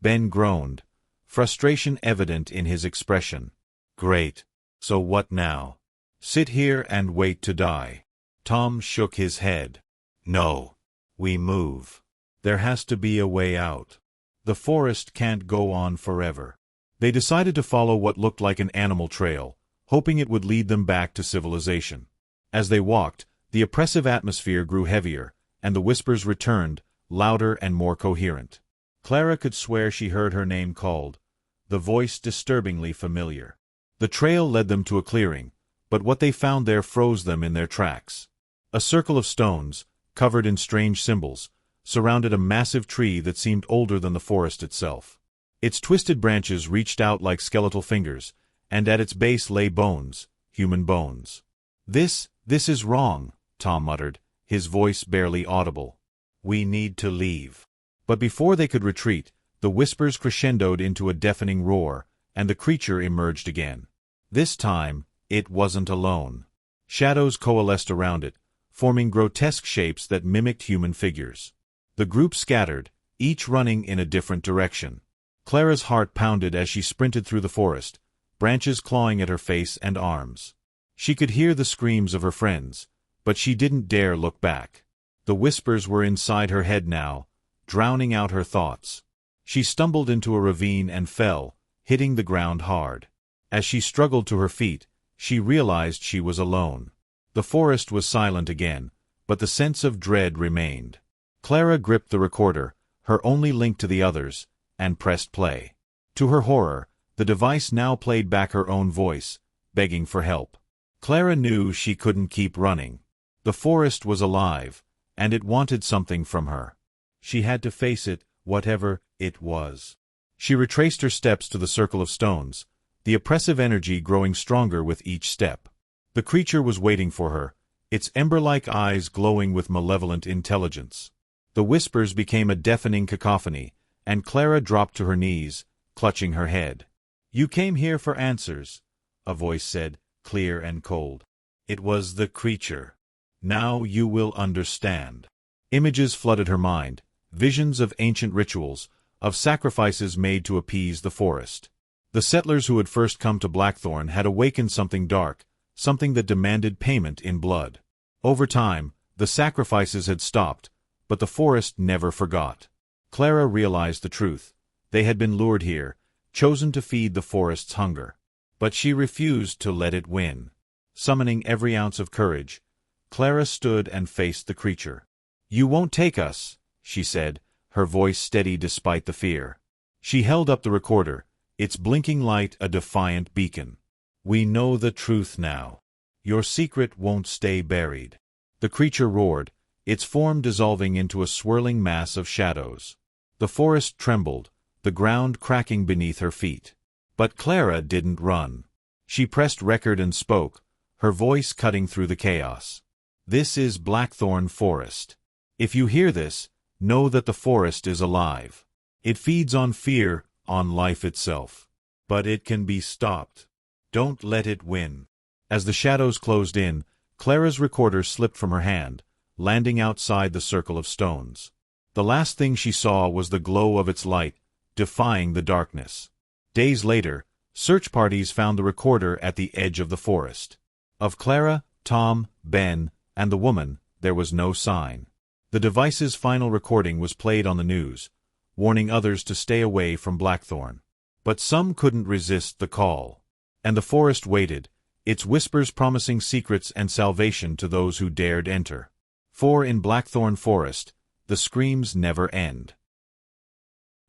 Ben groaned, frustration evident in his expression. "Great. So what now? Sit here and wait to die?" Tom shook his head. "No. We move. There has to be a way out. The forest can't go on forever." They decided to follow what looked like an animal trail, hoping it would lead them back to civilization. As they walked, the oppressive atmosphere grew heavier, and the whispers returned, louder and more coherent. Clara could swear she heard her name called, the voice disturbingly familiar. The trail led them to a clearing, but what they found there froze them in their tracks. A circle of stones, covered in strange symbols, surrounded a massive tree that seemed older than the forest itself. Its twisted branches reached out like skeletal fingers, and at its base lay bones, human bones. This is wrong," Tom muttered, his voice barely audible. "We need to leave." But before they could retreat, the whispers crescendoed into a deafening roar, and the creature emerged again. This time, it wasn't alone. Shadows coalesced around it, forming grotesque shapes that mimicked human figures. The group scattered, each running in a different direction. Clara's heart pounded as she sprinted through the forest, branches clawing at her face and arms. She could hear the screams of her friends, but she didn't dare look back. The whispers were inside her head now, drowning out her thoughts. She stumbled into a ravine and fell, hitting the ground hard. As she struggled to her feet, she realized she was alone. The forest was silent again, but the sense of dread remained. Clara gripped the recorder, her only link to the others, and pressed play. To her horror, the device now played back her own voice, begging for help. Clara knew she couldn't keep running. The forest was alive, and it wanted something from her. She had to face it, whatever it was. She retraced her steps to the circle of stones, the oppressive energy growing stronger with each step. The creature was waiting for her, its ember-like eyes glowing with malevolent intelligence. The whispers became a deafening cacophony, and Clara dropped to her knees, clutching her head. "You came here for answers," a voice said, clear and cold. It was the creature. Now you will understand. Images flooded her mind, visions of ancient rituals, of sacrifices made to appease the forest. The settlers who had first come to Blackthorn had awakened something dark, something that demanded payment in blood. Over time, the sacrifices had stopped, but the forest never forgot. Clara realized the truth. They had been lured here, chosen to feed the forest's hunger. But she refused to let it win. Summoning every ounce of courage, Clara stood and faced the creature. "You won't take us," she said, her voice steady despite the fear. She held up the recorder, its blinking light a defiant beacon. "We know the truth now. Your secret won't stay buried." The creature roared, its form dissolving into a swirling mass of shadows. The forest trembled, the ground cracking beneath her feet. But Clara didn't run. She pressed record and spoke, her voice cutting through the chaos. "This is Blackthorn Forest. If you hear this, know that the forest is alive. It feeds on fear, on life itself. But it can be stopped. Don't let it win." As the shadows closed in, Clara's recorder slipped from her hand, landing outside the circle of stones. The last thing she saw was the glow of its light, defying the darkness. Days later, search parties found the recorder at the edge of the forest. Of Clara, Tom, Ben, and the woman, there was no sign. The device's final recording was played on the news, warning others to stay away from Blackthorn. But some couldn't resist the call. And the forest waited, its whispers promising secrets and salvation to those who dared enter. For in Blackthorn Forest, the screams never end.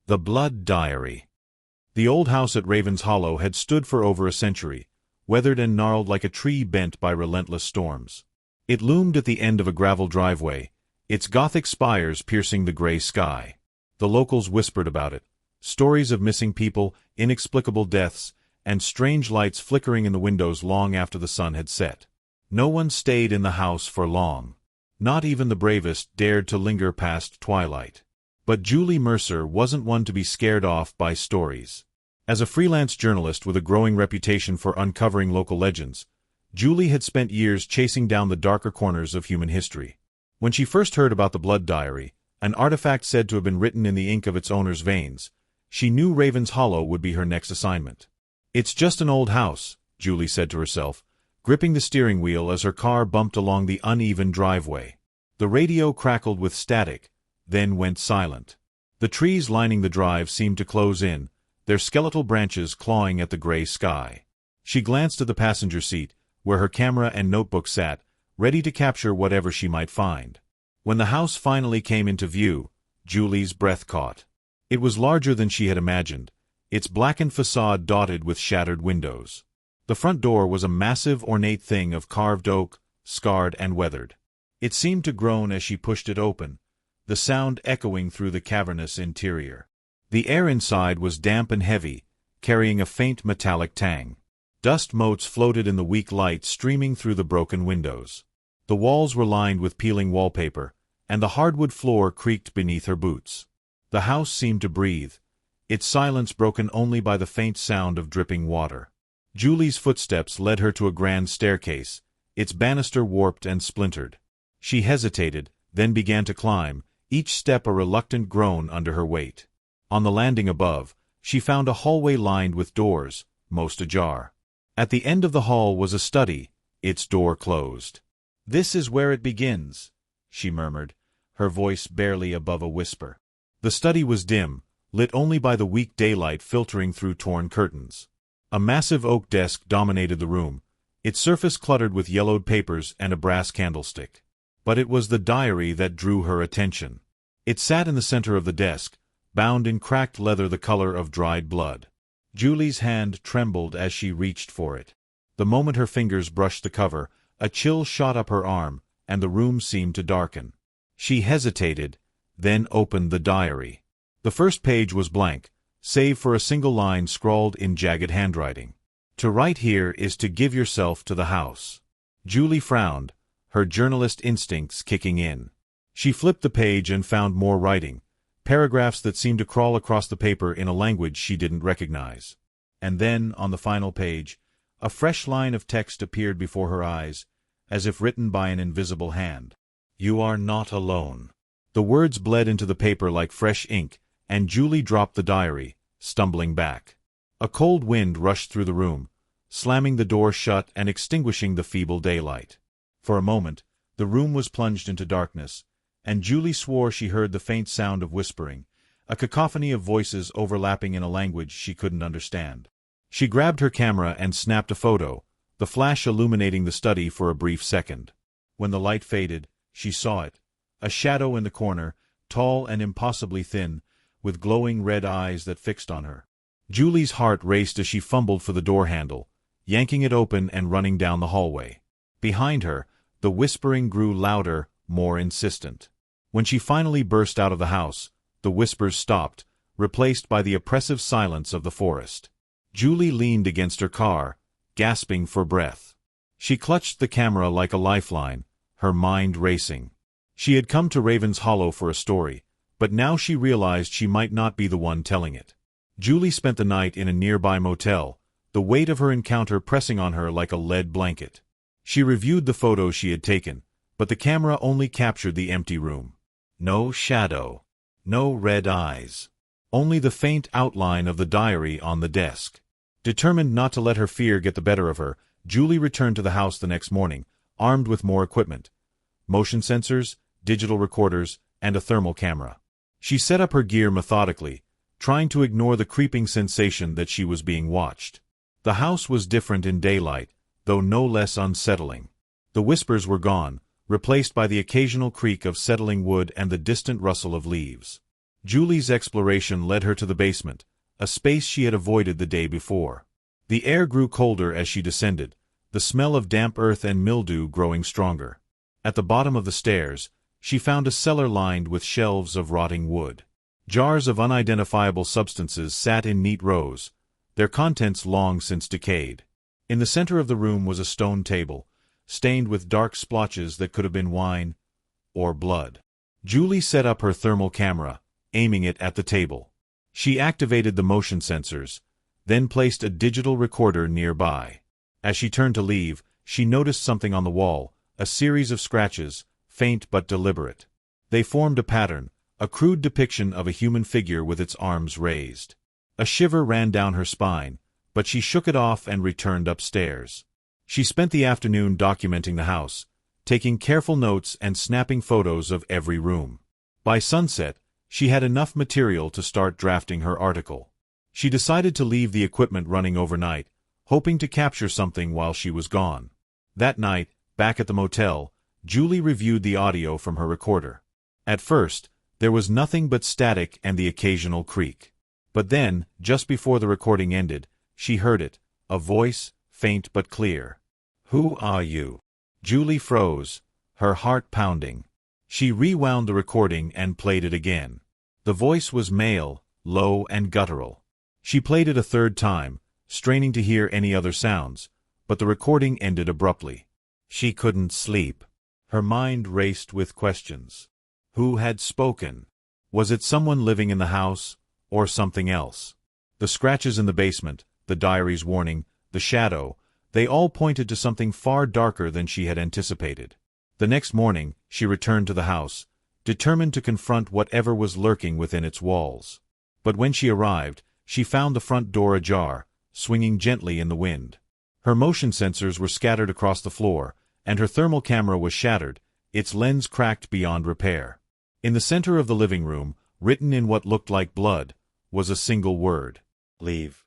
The Blood Diary. The old house at Raven's Hollow had stood for over a century, weathered and gnarled like a tree bent by relentless storms. It loomed at the end of a gravel driveway, its Gothic spires piercing the gray sky. The locals whispered about it, stories of missing people, inexplicable deaths, and strange lights flickering in the windows long after the sun had set. No one stayed in the house for long. Not even the bravest dared to linger past twilight. But Julie Mercer wasn't one to be scared off by stories. As a freelance journalist with a growing reputation for uncovering local legends, Julie had spent years chasing down the darker corners of human history. When she first heard about the Blood Diary, an artifact said to have been written in the ink of its owner's veins, she knew Raven's Hollow would be her next assignment. "It's just an old house," Julie said to herself, gripping the steering wheel as her car bumped along the uneven driveway. The radio crackled with static, then went silent. The trees lining the drive seemed to close in, their skeletal branches clawing at the gray sky. She glanced at the passenger seat, where her camera and notebook sat, ready to capture whatever she might find. When the house finally came into view, Julie's breath caught. It was larger than she had imagined, its blackened facade dotted with shattered windows. The front door was a massive, ornate thing of carved oak, scarred and weathered. It seemed to groan as she pushed it open, the sound echoing through the cavernous interior. The air inside was damp and heavy, carrying a faint metallic tang. Dust motes floated in the weak light streaming through the broken windows. The walls were lined with peeling wallpaper, and the hardwood floor creaked beneath her boots. The house seemed to breathe, its silence broken only by the faint sound of dripping water. Julie's footsteps led her to a grand staircase, its banister warped and splintered. She hesitated, then began to climb, each step a reluctant groan under her weight. On the landing above, she found a hallway lined with doors, most ajar. At the end of the hall was a study, its door closed. "This is where it begins," she murmured, her voice barely above a whisper. The study was dim, lit only by the weak daylight filtering through torn curtains. A massive oak desk dominated the room, its surface cluttered with yellowed papers and a brass candlestick. But it was the diary that drew her attention. It sat in the center of the desk, bound in cracked leather the color of dried blood. Julie's hand trembled as she reached for it. The moment her fingers brushed the cover, a chill shot up her arm, and the room seemed to darken. She hesitated, then opened the diary. The first page was blank, save for a single line scrawled in jagged handwriting. "To write here is to give yourself to the house." Julie frowned, her journalist instincts kicking in. She flipped the page and found more writing, paragraphs that seemed to crawl across the paper in a language she didn't recognize. And then, on the final page, a fresh line of text appeared before her eyes, as if written by an invisible hand. "You are not alone." The words bled into the paper like fresh ink, and Julie dropped the diary, stumbling back. A cold wind rushed through the room, slamming the door shut and extinguishing the feeble daylight. For a moment, the room was plunged into darkness, and Julie swore she heard the faint sound of whispering, a cacophony of voices overlapping in a language she couldn't understand. She grabbed her camera and snapped a photo, the flash illuminating the study for a brief second. When the light faded, she saw it, a shadow in the corner, tall and impossibly thin, with glowing red eyes that fixed on her. Julie's heart raced as she fumbled for the door handle, yanking it open and running down the hallway. Behind her, the whispering grew louder, more insistent. When she finally burst out of the house, the whispers stopped, replaced by the oppressive silence of the forest. Julie leaned against her car, gasping for breath. She clutched the camera like a lifeline, her mind racing. She had come to Raven's Hollow for a story, but now she realized she might not be the one telling it. Julie spent the night in a nearby motel, the weight of her encounter pressing on her like a lead blanket. She reviewed the photos she had taken, but the camera only captured the empty room. No shadow. No red eyes. Only the faint outline of the diary on the desk. Determined not to let her fear get the better of her, Julie returned to the house the next morning, armed with more equipment. Motion sensors, digital recorders, and a thermal camera. She set up her gear methodically, trying to ignore the creeping sensation that she was being watched. The house was different in daylight, though no less unsettling. The whispers were gone, replaced by the occasional creak of settling wood and the distant rustle of leaves. Julie's exploration led her to the basement, a space she had avoided the day before. The air grew colder as she descended, the smell of damp earth and mildew growing stronger. At the bottom of the stairs, she found a cellar lined with shelves of rotting wood. Jars of unidentifiable substances sat in neat rows, their contents long since decayed. In the center of the room was a stone table, stained with dark splotches that could have been wine or blood. Julie set up her thermal camera, aiming it at the table. She activated the motion sensors, then placed a digital recorder nearby. As she turned to leave, she noticed something on the wall, a series of scratches, faint but deliberate. They formed a pattern, a crude depiction of a human figure with its arms raised. A shiver ran down her spine, but she shook it off and returned upstairs. She spent the afternoon documenting the house, taking careful notes and snapping photos of every room. By sunset, she had enough material to start drafting her article. She decided to leave the equipment running overnight, hoping to capture something while she was gone. That night, back at the motel, Julie reviewed the audio from her recorder. At first, there was nothing but static and the occasional creak. But then, just before the recording ended, she heard it, a voice, faint but clear. "Who are you?" Julie froze, her heart pounding. She rewound the recording and played it again. The voice was male, low and guttural. She played it a third time, straining to hear any other sounds, but the recording ended abruptly. She couldn't sleep. Her mind raced with questions. Who had spoken? Was it someone living in the house, or something else? The scratches in the basement, the diary's warning, the shadow, they all pointed to something far darker than she had anticipated. The next morning, she returned to the house, determined to confront whatever was lurking within its walls. But when she arrived, she found the front door ajar, swinging gently in the wind. Her motion sensors were scattered across the floor, and her thermal camera was shattered, its lens cracked beyond repair. In the center of the living room, written in what looked like blood, was a single word. Leave.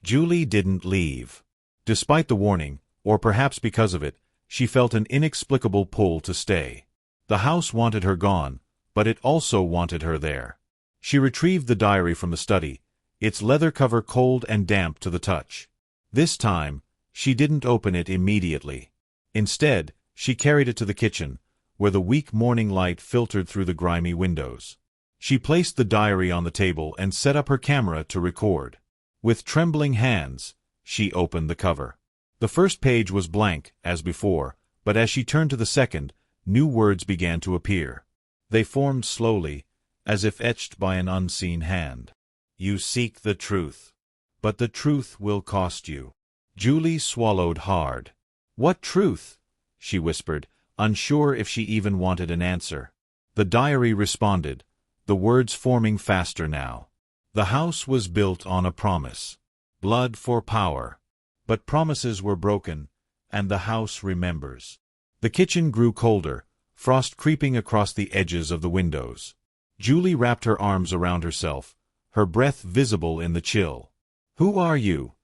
Julie didn't leave. Despite the warning, or perhaps because of it, she felt an inexplicable pull to stay. The house wanted her gone, but it also wanted her there. She retrieved the diary from the study, its leather cover cold and damp to the touch. This time, she didn't open it immediately. Instead, she carried it to the kitchen, where the weak morning light filtered through the grimy windows. She placed the diary on the table and set up her camera to record. With trembling hands, she opened the cover. The first page was blank, as before, but as she turned to the second, new words began to appear. They formed slowly, as if etched by an unseen hand. You seek the truth, but the truth will cost you. Julie swallowed hard. What truth? she whispered, unsure if she even wanted an answer. The diary responded, the words forming faster now. The house was built on a promise. Blood for power. But promises were broken, and the house remembers. The kitchen grew colder, frost creeping across the edges of the windows. Julie wrapped her arms around herself, her breath visible in the chill. "Who are you?"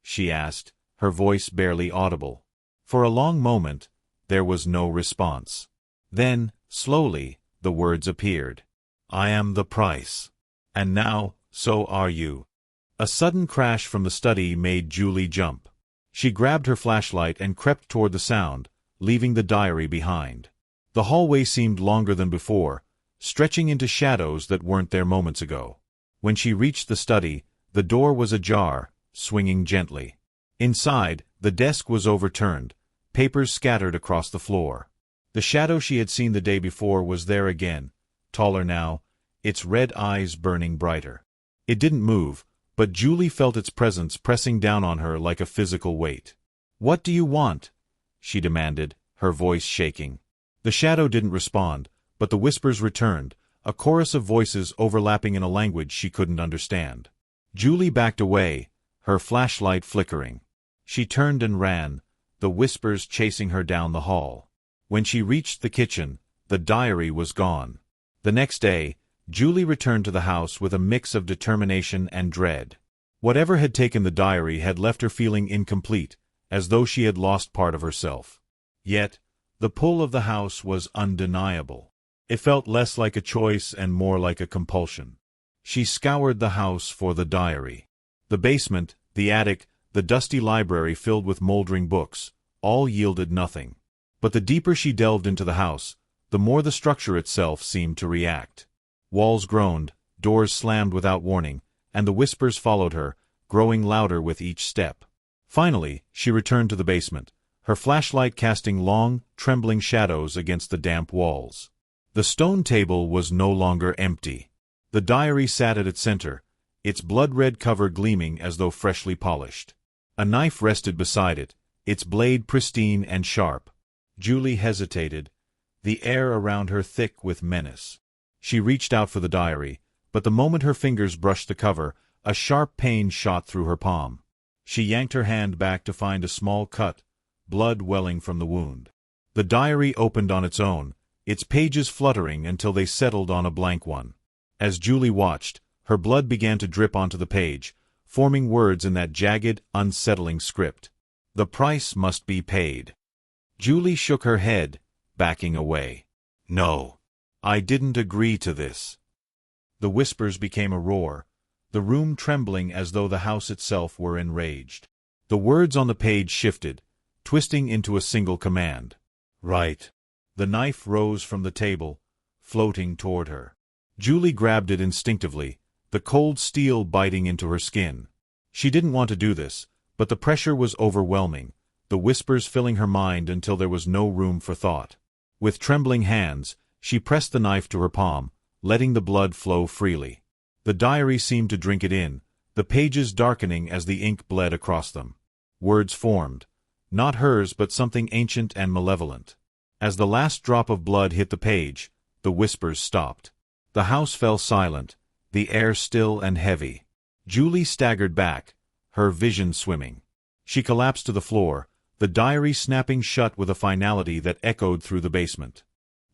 she asked, her voice barely audible. For a long moment, there was no response. Then, slowly, the words appeared. "I am the price. And now, so are you." A sudden crash from the study made Julie jump. She grabbed her flashlight and crept toward the sound, leaving the diary behind. The hallway seemed longer than before, stretching into shadows that weren't there moments ago. When she reached the study, the door was ajar, swinging gently. Inside, the desk was overturned, papers scattered across the floor. The shadow she had seen the day before was there again, taller now, its red eyes burning brighter. It didn't move, but Julie felt its presence pressing down on her like a physical weight. "What do you want?" she demanded, her voice shaking. The shadow didn't respond, but the whispers returned, a chorus of voices overlapping in a language she couldn't understand. Julie backed away, her flashlight flickering. She turned and ran, the whispers chasing her down the hall. When she reached the kitchen, the diary was gone. The next day, Julie returned to the house with a mix of determination and dread. Whatever had taken the diary had left her feeling incomplete, as though she had lost part of herself. Yet, the pull of the house was undeniable. It felt less like a choice and more like a compulsion. She scoured the house for the diary. The basement, the attic, the dusty library filled with moldering books, all yielded nothing. But the deeper she delved into the house, the more the structure itself seemed to react. Walls groaned, doors slammed without warning, and the whispers followed her, growing louder with each step. Finally, she returned to the basement, her flashlight casting long, trembling shadows against the damp walls. The stone table was no longer empty. The diary sat at its center, its blood-red cover gleaming as though freshly polished. A knife rested beside it, its blade pristine and sharp. Julie hesitated, the air around her thick with menace. She reached out for the diary, but the moment her fingers brushed the cover, a sharp pain shot through her palm. She yanked her hand back to find a small cut, blood welling from the wound. The diary opened on its own, its pages fluttering until they settled on a blank one. As Julie watched, her blood began to drip onto the page, forming words in that jagged, unsettling script. The price must be paid. Julie shook her head, backing away. "No. I didn't agree to this." The whispers became a roar, the room trembling as though the house itself were enraged. The words on the page shifted, twisting into a single command. "Right." The knife rose from the table, floating toward her. Julie grabbed it instinctively, the cold steel biting into her skin. She didn't want to do this, but the pressure was overwhelming, the whispers filling her mind until there was no room for thought. With trembling hands, she pressed the knife to her palm, letting the blood flow freely. The diary seemed to drink it in, the pages darkening as the ink bled across them. Words formed, not hers but something ancient and malevolent. As the last drop of blood hit the page, the whispers stopped. The house fell silent, the air still and heavy. Julie staggered back, her vision swimming. She collapsed to the floor, the diary snapping shut with a finality that echoed through the basement.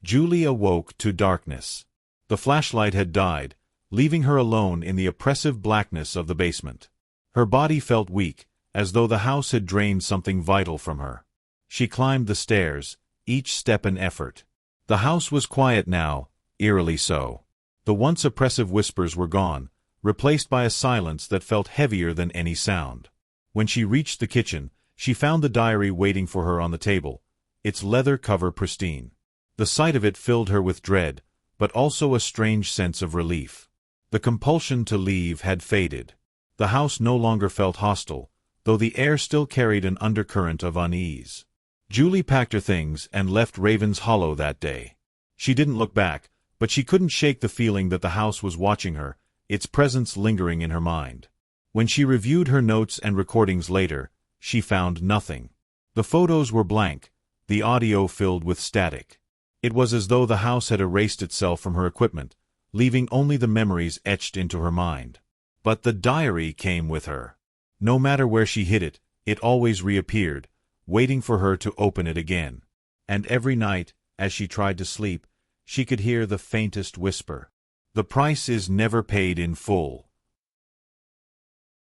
Julie awoke to darkness. The flashlight had died, leaving her alone in the oppressive blackness of the basement. Her body felt weak, as though the house had drained something vital from her. She climbed the stairs, each step an effort. The house was quiet now, eerily so. The once oppressive whispers were gone, replaced by a silence that felt heavier than any sound. When she reached the kitchen, she found the diary waiting for her on the table, its leather cover pristine. The sight of it filled her with dread, but also a strange sense of relief. The compulsion to leave had faded. The house no longer felt hostile, though the air still carried an undercurrent of unease. Julie packed her things and left Ravens Hollow that day. She didn't look back, but she couldn't shake the feeling that the house was watching her, its presence lingering in her mind. When she reviewed her notes and recordings later, she found nothing. The photos were blank, the audio filled with static. It was as though the house had erased itself from her equipment, leaving only the memories etched into her mind. But the diary came with her. No matter where she hid it, it always reappeared, waiting for her to open it again. And every night, as she tried to sleep, she could hear the faintest whisper. The price is never paid in full.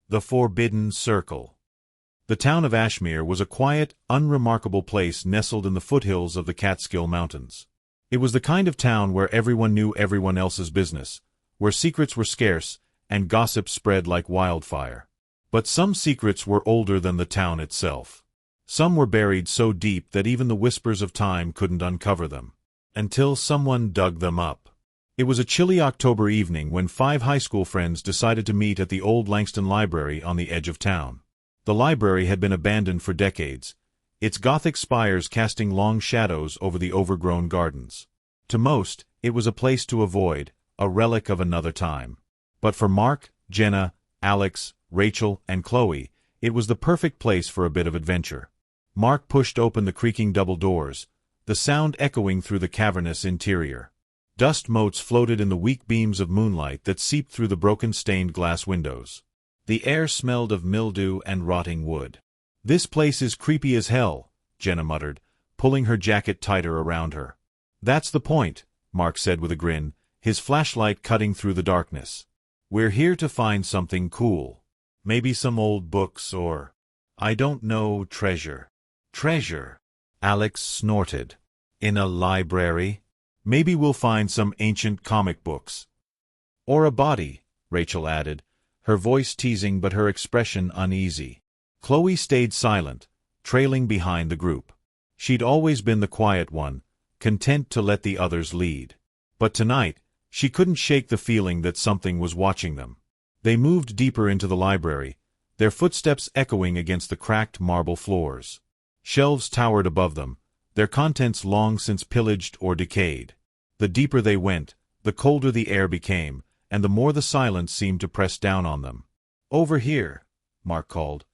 The Forbidden Circle. The town of Ashmere was a quiet, unremarkable place nestled in the foothills of the Catskill Mountains. It was the kind of town where everyone knew everyone else's business, where secrets were scarce and gossip spread like wildfire. But some secrets were older than the town itself. Some were buried so deep that even the whispers of time couldn't uncover them, until someone dug them up. It was a chilly October evening when 5 high school friends decided to meet at the old Langston Library on the edge of town. The library had been abandoned for decades, its Gothic spires casting long shadows over the overgrown gardens. To most, it was a place to avoid, a relic of another time. But for Mark, Jenna, Alex, Rachel, and Chloe, it was the perfect place for a bit of adventure. Mark pushed open the creaking double doors, the sound echoing through the cavernous interior. Dust motes floated in the weak beams of moonlight that seeped through the broken stained glass windows. The air smelled of mildew and rotting wood. "This place is creepy as hell," Jenna muttered, pulling her jacket tighter around her. "That's the point," Mark said with a grin, his flashlight cutting through the darkness. "We're here to find something cool. Maybe some old books or, I don't know, treasure." "Treasure?" Alex snorted. "In a library? Maybe we'll find some ancient comic books." "Or a body," Rachel added, her voice teasing but her expression uneasy. Chloe stayed silent, trailing behind the group. She'd always been the quiet one, content to let the others lead. But tonight, she couldn't shake the feeling that something was watching them. They moved deeper into the library, their footsteps echoing against the cracked marble floors. Shelves towered above them, their contents long since pillaged or decayed. The deeper they went, the colder the air became, and the more the silence seemed to press down on them. "Over here," Mark called,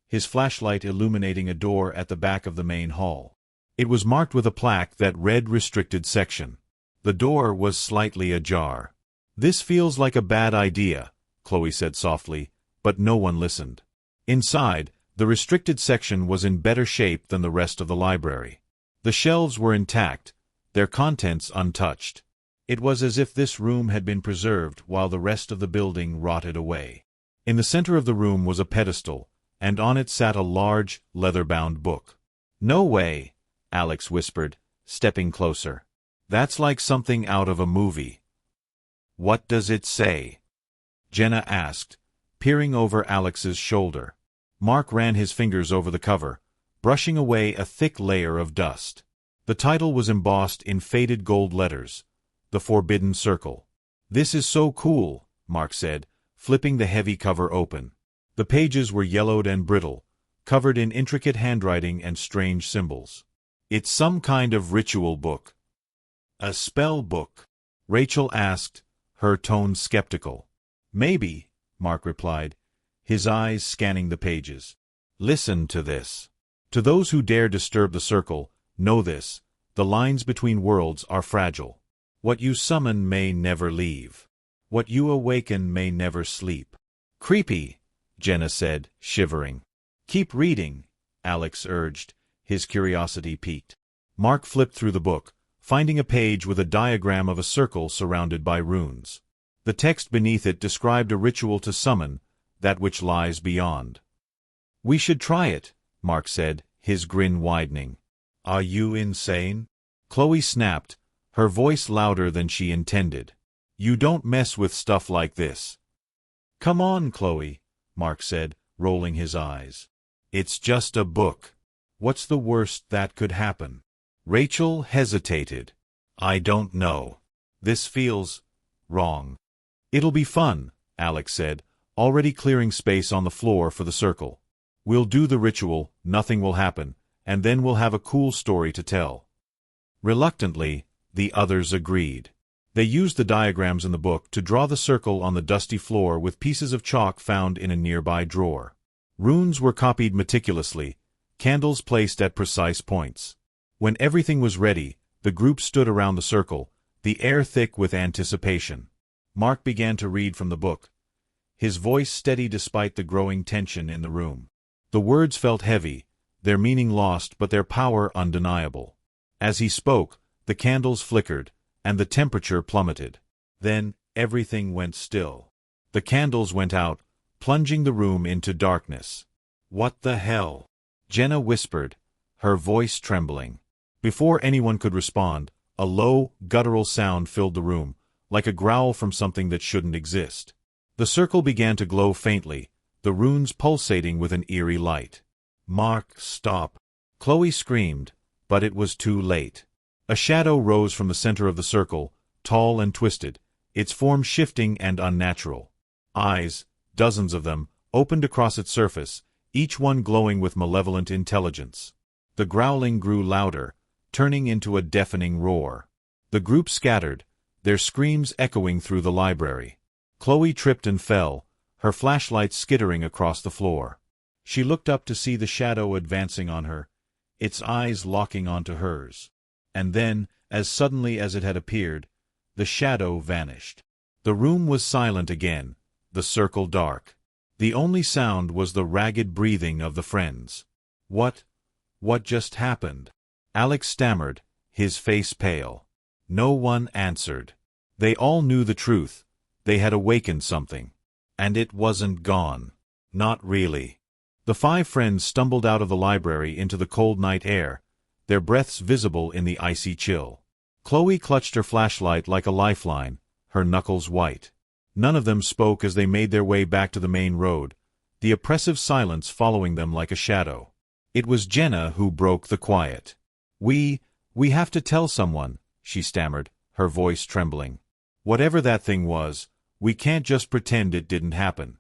his flashlight illuminating a door at the back of the main hall. It was marked with a plaque that read Restricted Section. The door was slightly ajar. "This feels like a bad idea," Chloe said softly, but no one listened. Inside, the restricted section was in better shape than the rest of the library. The shelves were intact, their contents untouched. It was as if this room had been preserved while the rest of the building rotted away. In the center of the room was a pedestal, and on it sat a large, leather-bound book. "No way," Alex whispered, stepping closer. "That's like something out of a movie." "What does it say?" Jenna asked, peering over Alex's shoulder. Mark ran his fingers over the cover, brushing away a thick layer of dust. The title was embossed in faded gold letters, The Forbidden Circle. "This is so cool," Mark said, flipping the heavy cover open. The pages were yellowed and brittle, covered in intricate handwriting and strange symbols. "It's some kind of ritual book." "A spell book?" Rachel asked, her tone skeptical. "Maybe," Mark replied, his eyes scanning the pages. "Listen to this. To those who dare disturb the circle, know this, the lines between worlds are fragile. What you summon may never leave. What you awaken may never sleep." "Creepy," Jenna said, shivering. "Keep reading," Alex urged, his curiosity piqued. Mark flipped through the book, finding a page with a diagram of a circle surrounded by runes. The text beneath it described a ritual to summon that which lies beyond. "We should try it," Mark said, his grin widening. "Are you insane?" Chloe snapped, her voice louder than she intended. "You don't mess with stuff like this." "Come on, Chloe," Mark said, rolling his eyes. "It's just a book. What's the worst that could happen?" Rachel hesitated. "I don't know. This feels wrong." "It'll be fun," Alex said, already clearing space on the floor for the circle. "We'll do the ritual, nothing will happen, and then we'll have a cool story to tell." Reluctantly, the others agreed. They used the diagrams in the book to draw the circle on the dusty floor with pieces of chalk found in a nearby drawer. Runes were copied meticulously, candles placed at precise points. When everything was ready, the group stood around the circle, the air thick with anticipation. Mark began to read from the book, his voice steady despite the growing tension in the room. The words felt heavy, their meaning lost but their power undeniable. As he spoke, the candles flickered, and the temperature plummeted. Then, everything went still. The candles went out, plunging the room into darkness. "What the hell?" Jenna whispered, her voice trembling. Before anyone could respond, a low, guttural sound filled the room, like a growl from something that shouldn't exist. The circle began to glow faintly, the runes pulsating with an eerie light. "Mark, stop!" Chloe screamed, but it was too late. A shadow rose from the center of the circle, tall and twisted, its form shifting and unnatural. Eyes, dozens of them, opened across its surface, each one glowing with malevolent intelligence. The growling grew louder, turning into a deafening roar. The group scattered, their screams echoing through the library. Chloe tripped and fell, her flashlight skittering across the floor. She looked up to see the shadow advancing on her, its eyes locking onto hers. And then, as suddenly as it had appeared, the shadow vanished. The room was silent again, the circle dark. The only sound was the ragged breathing of the friends. What just happened?" Alex stammered, his face pale. No one answered. They all knew the truth. They had awakened something. And it wasn't gone. Not really. The 5 friends stumbled out of the library into the cold night air, their breaths visible in the icy chill. Chloe clutched her flashlight like a lifeline, her knuckles white. None of them spoke as they made their way back to the main road, the oppressive silence following them like a shadow. It was Jenna who broke the quiet. We have to tell someone," she stammered, her voice trembling. "Whatever that thing was, we can't just pretend it didn't happen."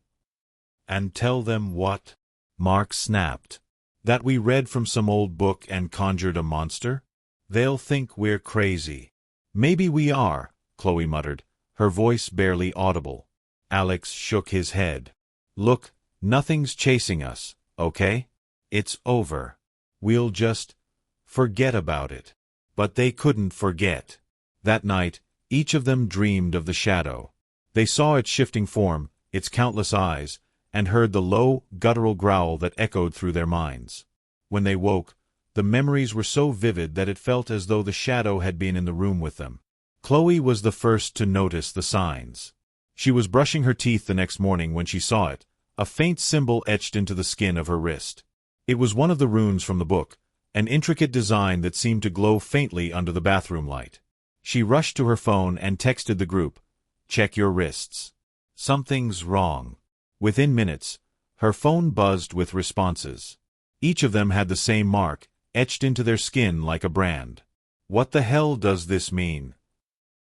"And tell them what?" Mark snapped. "That we read from some old book and conjured a monster? They'll think we're crazy." "Maybe we are," Chloe muttered, her voice barely audible. Alex shook his head. "Look, nothing's chasing us, okay? It's over. We'll just forget about it." But they couldn't forget. That night, each of them dreamed of the shadow. They saw its shifting form, its countless eyes, and heard the low, guttural growl that echoed through their minds. When they woke, the memories were so vivid that it felt as though the shadow had been in the room with them. Chloe was the first to notice the signs. She was brushing her teeth the next morning when she saw it, a faint symbol etched into the skin of her wrist. It was one of the runes from the book, an intricate design that seemed to glow faintly under the bathroom light. She rushed to her phone and texted the group, "Check your wrists. Something's wrong." Within minutes, her phone buzzed with responses. Each of them had the same mark, etched into their skin like a brand. "What the hell does this mean?"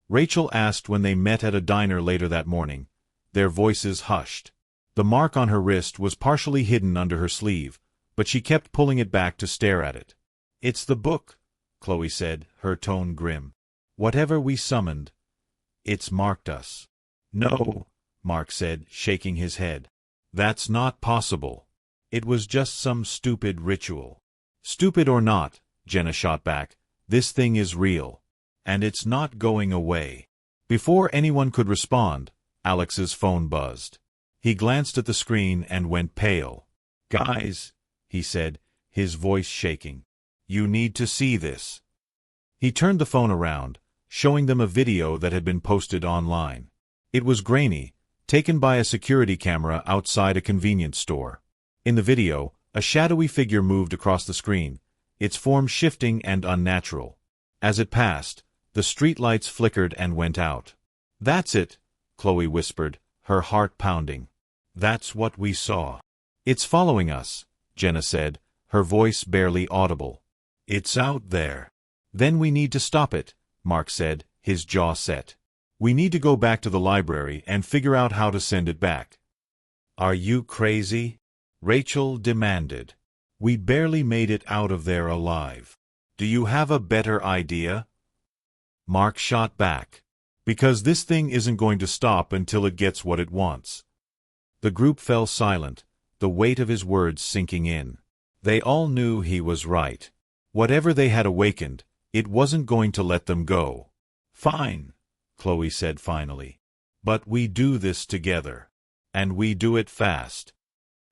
Rachel asked when they met at a diner later that morning, their voices hushed. The mark on her wrist was partially hidden under her sleeve, but she kept pulling it back to stare at it. "It's the book," Chloe said, her tone grim. "Whatever we summoned, it's marked us." "No," Mark said, shaking his head. "That's not possible. It was just some stupid ritual." "Stupid or not," Jenna shot back, "this thing is real. And it's not going away." Before anyone could respond, Alex's phone buzzed. He glanced at the screen and went pale. "Guys," he said, his voice shaking, "you need to see this." He turned the phone around, showing them a video that had been posted online. It was grainy, taken by a security camera outside a convenience store. In the video, a shadowy figure moved across the screen, its form shifting and unnatural. As it passed, the streetlights flickered and went out. "That's it," Chloe whispered, her heart pounding. "That's what we saw." "It's following us," Jenna said, her voice barely audible. "It's out there." "Then we need to stop it," Mark said, his jaw set. "We need to go back to the library and figure out how to send it back." "Are you crazy?" Rachel demanded. "We barely made it out of there alive. Do you have a better idea?" Mark shot back. "Because this thing isn't going to stop until it gets what it wants." The group fell silent, the weight of his words sinking in. They all knew he was right. Whatever they had awakened, it wasn't going to let them go. "Fine," Chloe said finally. "But we do this together. And we do it fast."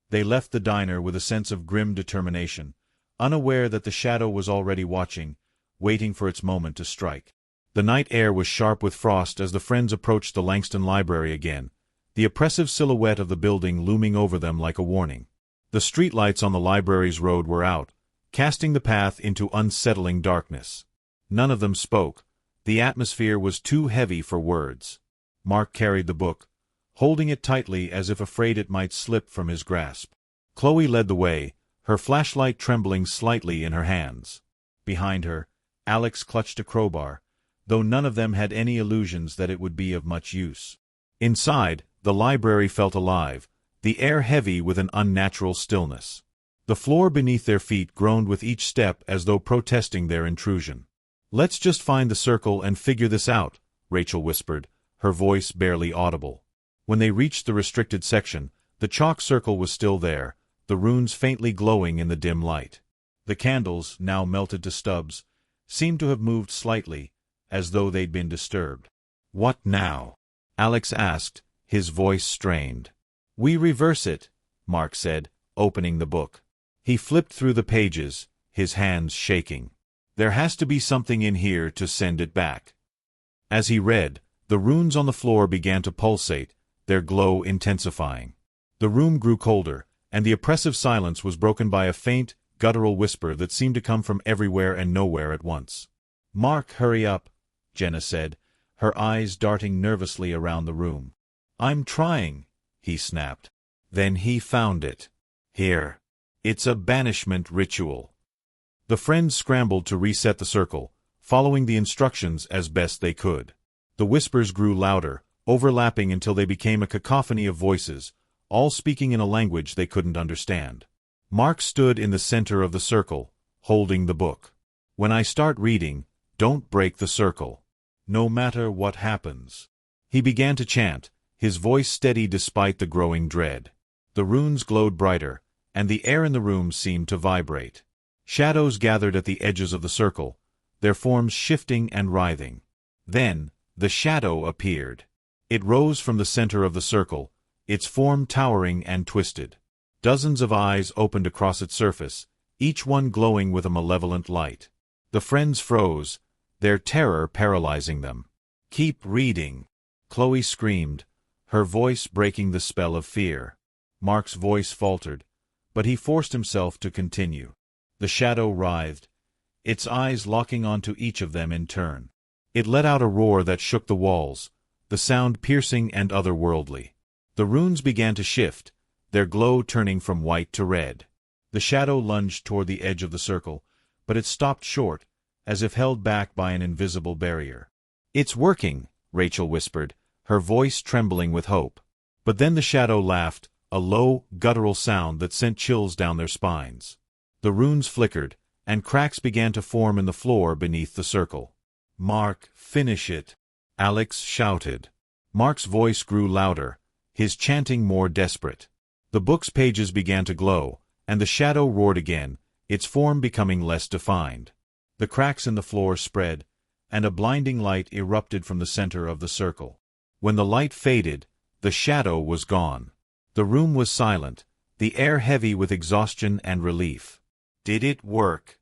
They left the diner with a sense of grim determination, unaware that the shadow was already watching, waiting for its moment to strike. The night air was sharp with frost as the friends approached the Langston Library again, the oppressive silhouette of the building looming over them like a warning. The streetlights on the library's road were out, casting the path into unsettling darkness. None of them spoke. The atmosphere was too heavy for words. Mark carried the book, holding it tightly as if afraid it might slip from his grasp. Chloe led the way, her flashlight trembling slightly in her hands. Behind her, Alex clutched a crowbar, though none of them had any illusions that it would be of much use. Inside, the library felt alive, the air heavy with an unnatural stillness. The floor beneath their feet groaned with each step as though protesting their intrusion. "Let's just find the circle and figure this out," Rachel whispered, her voice barely audible. When they reached the restricted section, the chalk circle was still there, the runes faintly glowing in the dim light. The candles, now melted to stubs, seemed to have moved slightly, as though they'd been disturbed. "What now?" Alex asked, his voice strained. "We reverse it," Mark said, opening the book. He flipped through the pages, his hands shaking. "There has to be something in here to send it back." As he read, the runes on the floor began to pulsate, their glow intensifying. The room grew colder, and the oppressive silence was broken by a faint, guttural whisper that seemed to come from everywhere and nowhere at once. "Mark, hurry up," Jenna said, her eyes darting nervously around the room. "I'm trying," he snapped. Then he found it. "Here. It's a banishment ritual." The friends scrambled to reset the circle, following the instructions as best they could. The whispers grew louder, overlapping until they became a cacophony of voices, all speaking in a language they couldn't understand. Mark stood in the center of the circle, holding the book. "When I start reading, don't break the circle. No matter what happens." He began to chant, his voice steady despite the growing dread. The runes glowed brighter, and the air in the room seemed to vibrate. Shadows gathered at the edges of the circle, their forms shifting and writhing. Then, the shadow appeared. It rose from the center of the circle, its form towering and twisted. Dozens of eyes opened across its surface, each one glowing with a malevolent light. The friends froze, their terror paralyzing them. "Keep reading," Chloe screamed, her voice breaking the spell of fear. Mark's voice faltered, but he forced himself to continue. The shadow writhed, its eyes locking onto each of them in turn. It let out a roar that shook the walls, the sound piercing and otherworldly. The runes began to shift, their glow turning from white to red. The shadow lunged toward the edge of the circle, but it stopped short, as if held back by an invisible barrier. "It's working," Rachel whispered, her voice trembling with hope. But then the shadow laughed, a low, guttural sound that sent chills down their spines. The runes flickered, and cracks began to form in the floor beneath the circle. "Mark, finish it," Alex shouted. Mark's voice grew louder, his chanting more desperate. The book's pages began to glow, and the shadow roared again, its form becoming less defined. The cracks in the floor spread, and a blinding light erupted from the center of the circle. When the light faded, the shadow was gone. The room was silent, the air heavy with exhaustion and relief. "Did it work?"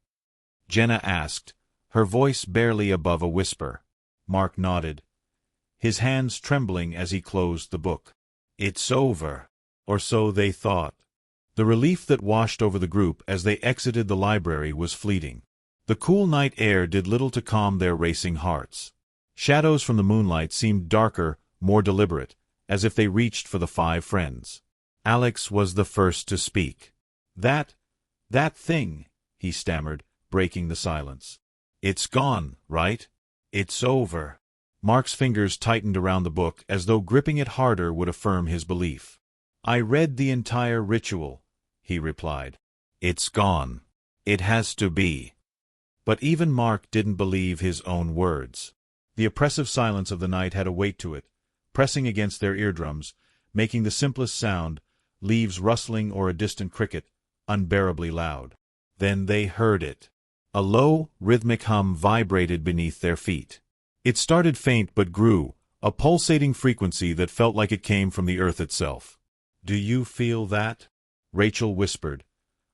Jenna asked, her voice barely above a whisper. Mark nodded, his hands trembling as he closed the book. "It's over." Or so they thought. The relief that washed over the group as they exited the library was fleeting. The cool night air did little to calm their racing hearts. Shadows from the moonlight seemed darker, more deliberate, as if they reached for the five friends. Alex was the first to speak. That thing," he stammered, breaking the silence. "It's gone, right? It's over." Mark's fingers tightened around the book as though gripping it harder would affirm his belief. "I read the entire ritual," he replied. "It's gone. It has to be." But even Mark didn't believe his own words. The oppressive silence of the night had a weight to it, pressing against their eardrums, making the simplest sound, leaves rustling or a distant cricket, unbearably loud. Then they heard it. A low, rhythmic hum vibrated beneath their feet. It started faint but grew, a pulsating frequency that felt like it came from the earth itself. "Do you feel that?" Rachel whispered,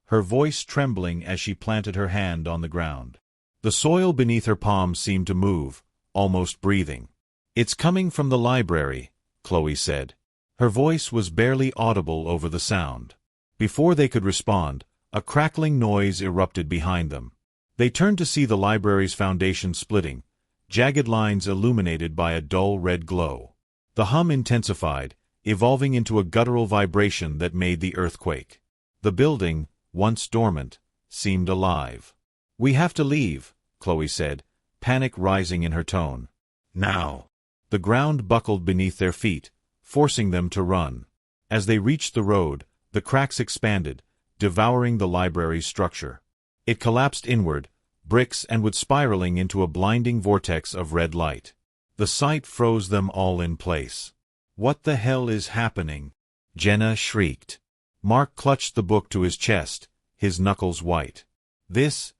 her voice trembling as she planted her hand on the ground. The soil beneath her palms seemed to move, almost breathing. "It's coming from the library," Chloe said. Her voice was barely audible over the sound. Before they could respond, a crackling noise erupted behind them. They turned to see the library's foundation splitting, jagged lines illuminated by a dull red glow. The hum intensified, evolving into a guttural vibration that made the earth quake. The building, once dormant, seemed alive. "We have to leave," Chloe said, panic rising in her tone. "Now!" The ground buckled beneath their feet, forcing them to run. As they reached the road, the cracks expanded, devouring the library's structure. It collapsed inward, bricks and wood spiraling into a blinding vortex of red light. The sight froze them all in place. "What the hell is happening?" Jenna shrieked. Mark clutched the book to his chest, his knuckles white. This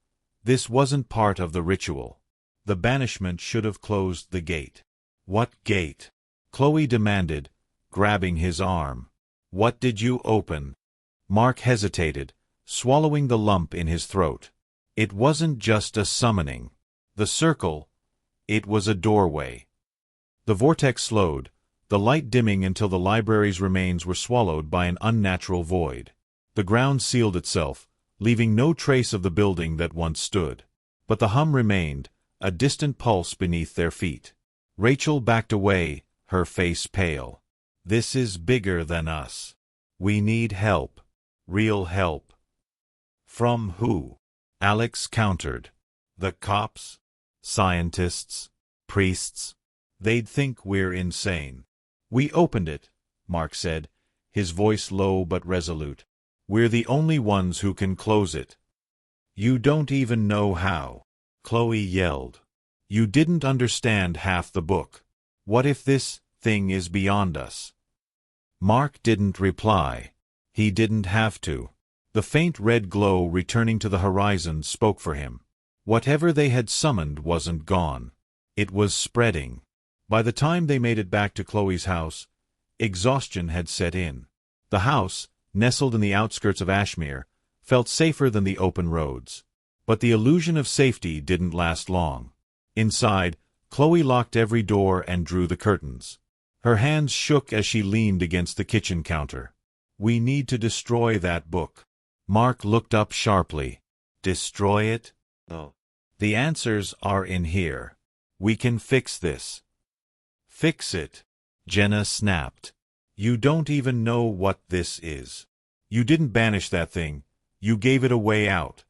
wasn't part of the ritual. The banishment should have closed the gate. "What gate?" Chloe demanded, grabbing his arm. "What did you open?" Mark hesitated, swallowing the lump in his throat. It wasn't just a summoning. The circle, it was a doorway. The vortex slowed, the light dimming until the library's remains were swallowed by an unnatural void. The ground sealed itself, leaving no trace of the building that once stood. But the hum remained, a distant pulse beneath their feet. Rachel backed away, her face pale. "This is bigger than us. We need help. Real help." "From who?" Alex countered. "The cops? Scientists? Priests? They'd think we're insane." "We opened it," Mark said, his voice low but resolute. "We're the only ones who can close it." "You don't even know how," Chloe yelled. "You didn't understand half the book. What if this thing is beyond us?" Mark didn't reply. He didn't have to. The faint red glow returning to the horizon spoke for him. Whatever they had summoned wasn't gone. It was spreading. By the time they made it back to Chloe's house, exhaustion had set in. The house, nestled in the outskirts of Ashmere, felt safer than the open roads. But the illusion of safety didn't last long. Inside, Chloe locked every door and drew the curtains. Her hands shook as she leaned against the kitchen counter. "We need to destroy that book." Mark looked up sharply. "Destroy it?" "No. The answers are in here. We can fix this." "Fix it?" Jenna snapped. "You don't even know what this is. You didn't banish that thing. You gave it a way out."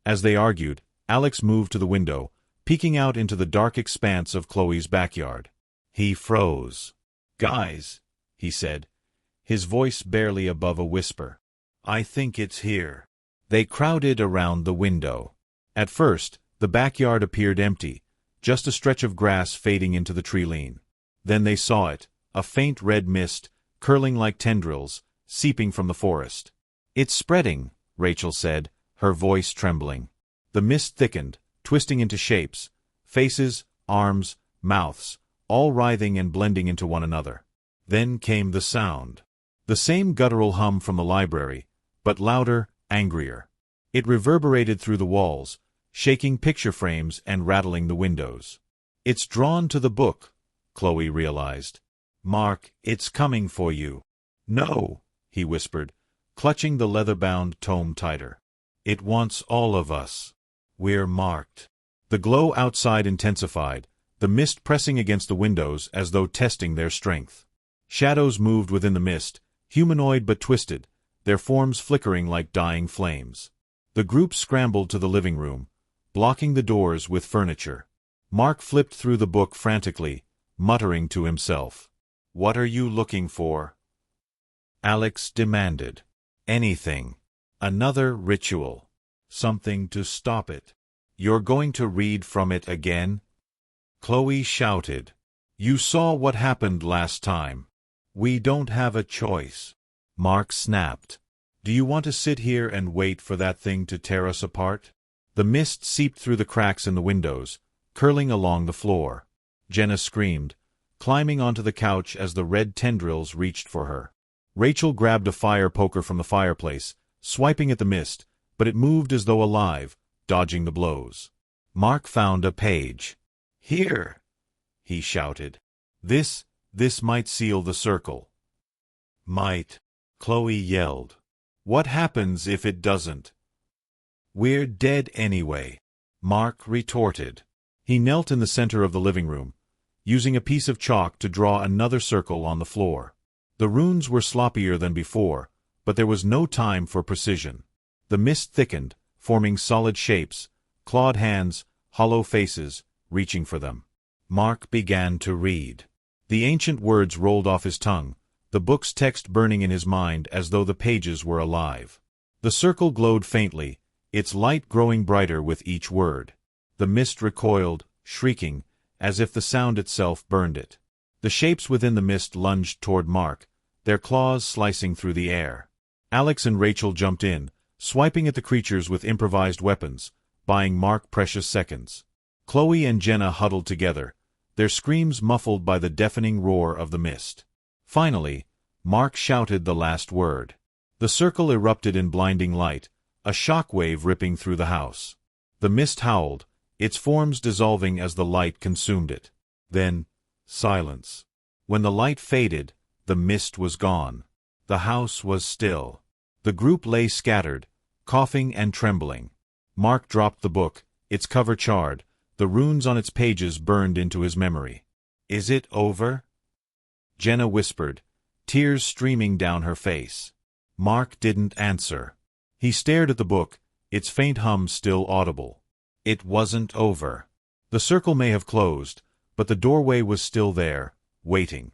As they argued, Alex moved to the window, peeking out into the dark expanse of Chloe's backyard. He froze. "Guys," he said, his voice barely above a whisper. "I think it's here." They crowded around the window. At first, the backyard appeared empty, just a stretch of grass fading into the tree-line. Then they saw it, a faint red mist, curling like tendrils, seeping from the forest. "It's spreading," Rachel said, her voice trembling. The mist thickened, twisting into shapes, faces, arms, mouths, all writhing and blending into one another. Then came the sound. The same guttural hum from the library, but louder, angrier. It reverberated through the walls, shaking picture frames and rattling the windows. "It's drawn to the book," Chloe realized. "Mark, it's coming for you." "No," he whispered, clutching the leather-bound tome tighter. "It wants all of us. We're marked." The glow outside intensified, the mist pressing against the windows as though testing their strength. Shadows moved within the mist, humanoid but twisted, their forms flickering like dying flames. The group scrambled to the living room, blocking the doors with furniture. Mark flipped through the book frantically, muttering to himself. "What are you looking for?" Alex demanded. "Anything. Another ritual. Something to stop it." "You're going to read from it again?" Chloe shouted. "You saw what happened last time. We don't have a choice." Mark snapped. "Do you want to sit here and wait for that thing to tear us apart?" The mist seeped through the cracks in the windows, curling along the floor. Jenna screamed, climbing onto the couch as the red tendrils reached for her. Rachel grabbed a fire poker from the fireplace, swiping at the mist, but it moved as though alive, dodging the blows. Mark found a page. "Here!" he shouted. This might seal the circle." "Might," Chloe yelled. "What happens if it doesn't?" "We're dead anyway," Mark retorted. He knelt in the center of the living room, using a piece of chalk to draw another circle on the floor. The runes were sloppier than before, but there was no time for precision. The mist thickened, forming solid shapes, clawed hands, hollow faces, reaching for them. Mark began to read. The ancient words rolled off his tongue, the book's text burning in his mind as though the pages were alive. The circle glowed faintly, its light growing brighter with each word. The mist recoiled, shrieking, as if the sound itself burned it. The shapes within the mist lunged toward Mark, their claws slicing through the air. Alex and Rachel jumped in, swiping at the creatures with improvised weapons, buying Mark precious seconds. Chloe and Jenna huddled together, their screams muffled by the deafening roar of the mist. Finally, Mark shouted the last word. The circle erupted in blinding light, a shock wave ripping through the house. The mist howled, its forms dissolving as the light consumed it. Then, silence. When the light faded, the mist was gone. The house was still. The group lay scattered, coughing and trembling. Mark dropped the book, its cover charred, the runes on its pages burned into his memory. "Is it over?" Jenna whispered, tears streaming down her face. Mark didn't answer. He stared at the book, its faint hum still audible. It wasn't over. The circle may have closed, but the doorway was still there, waiting.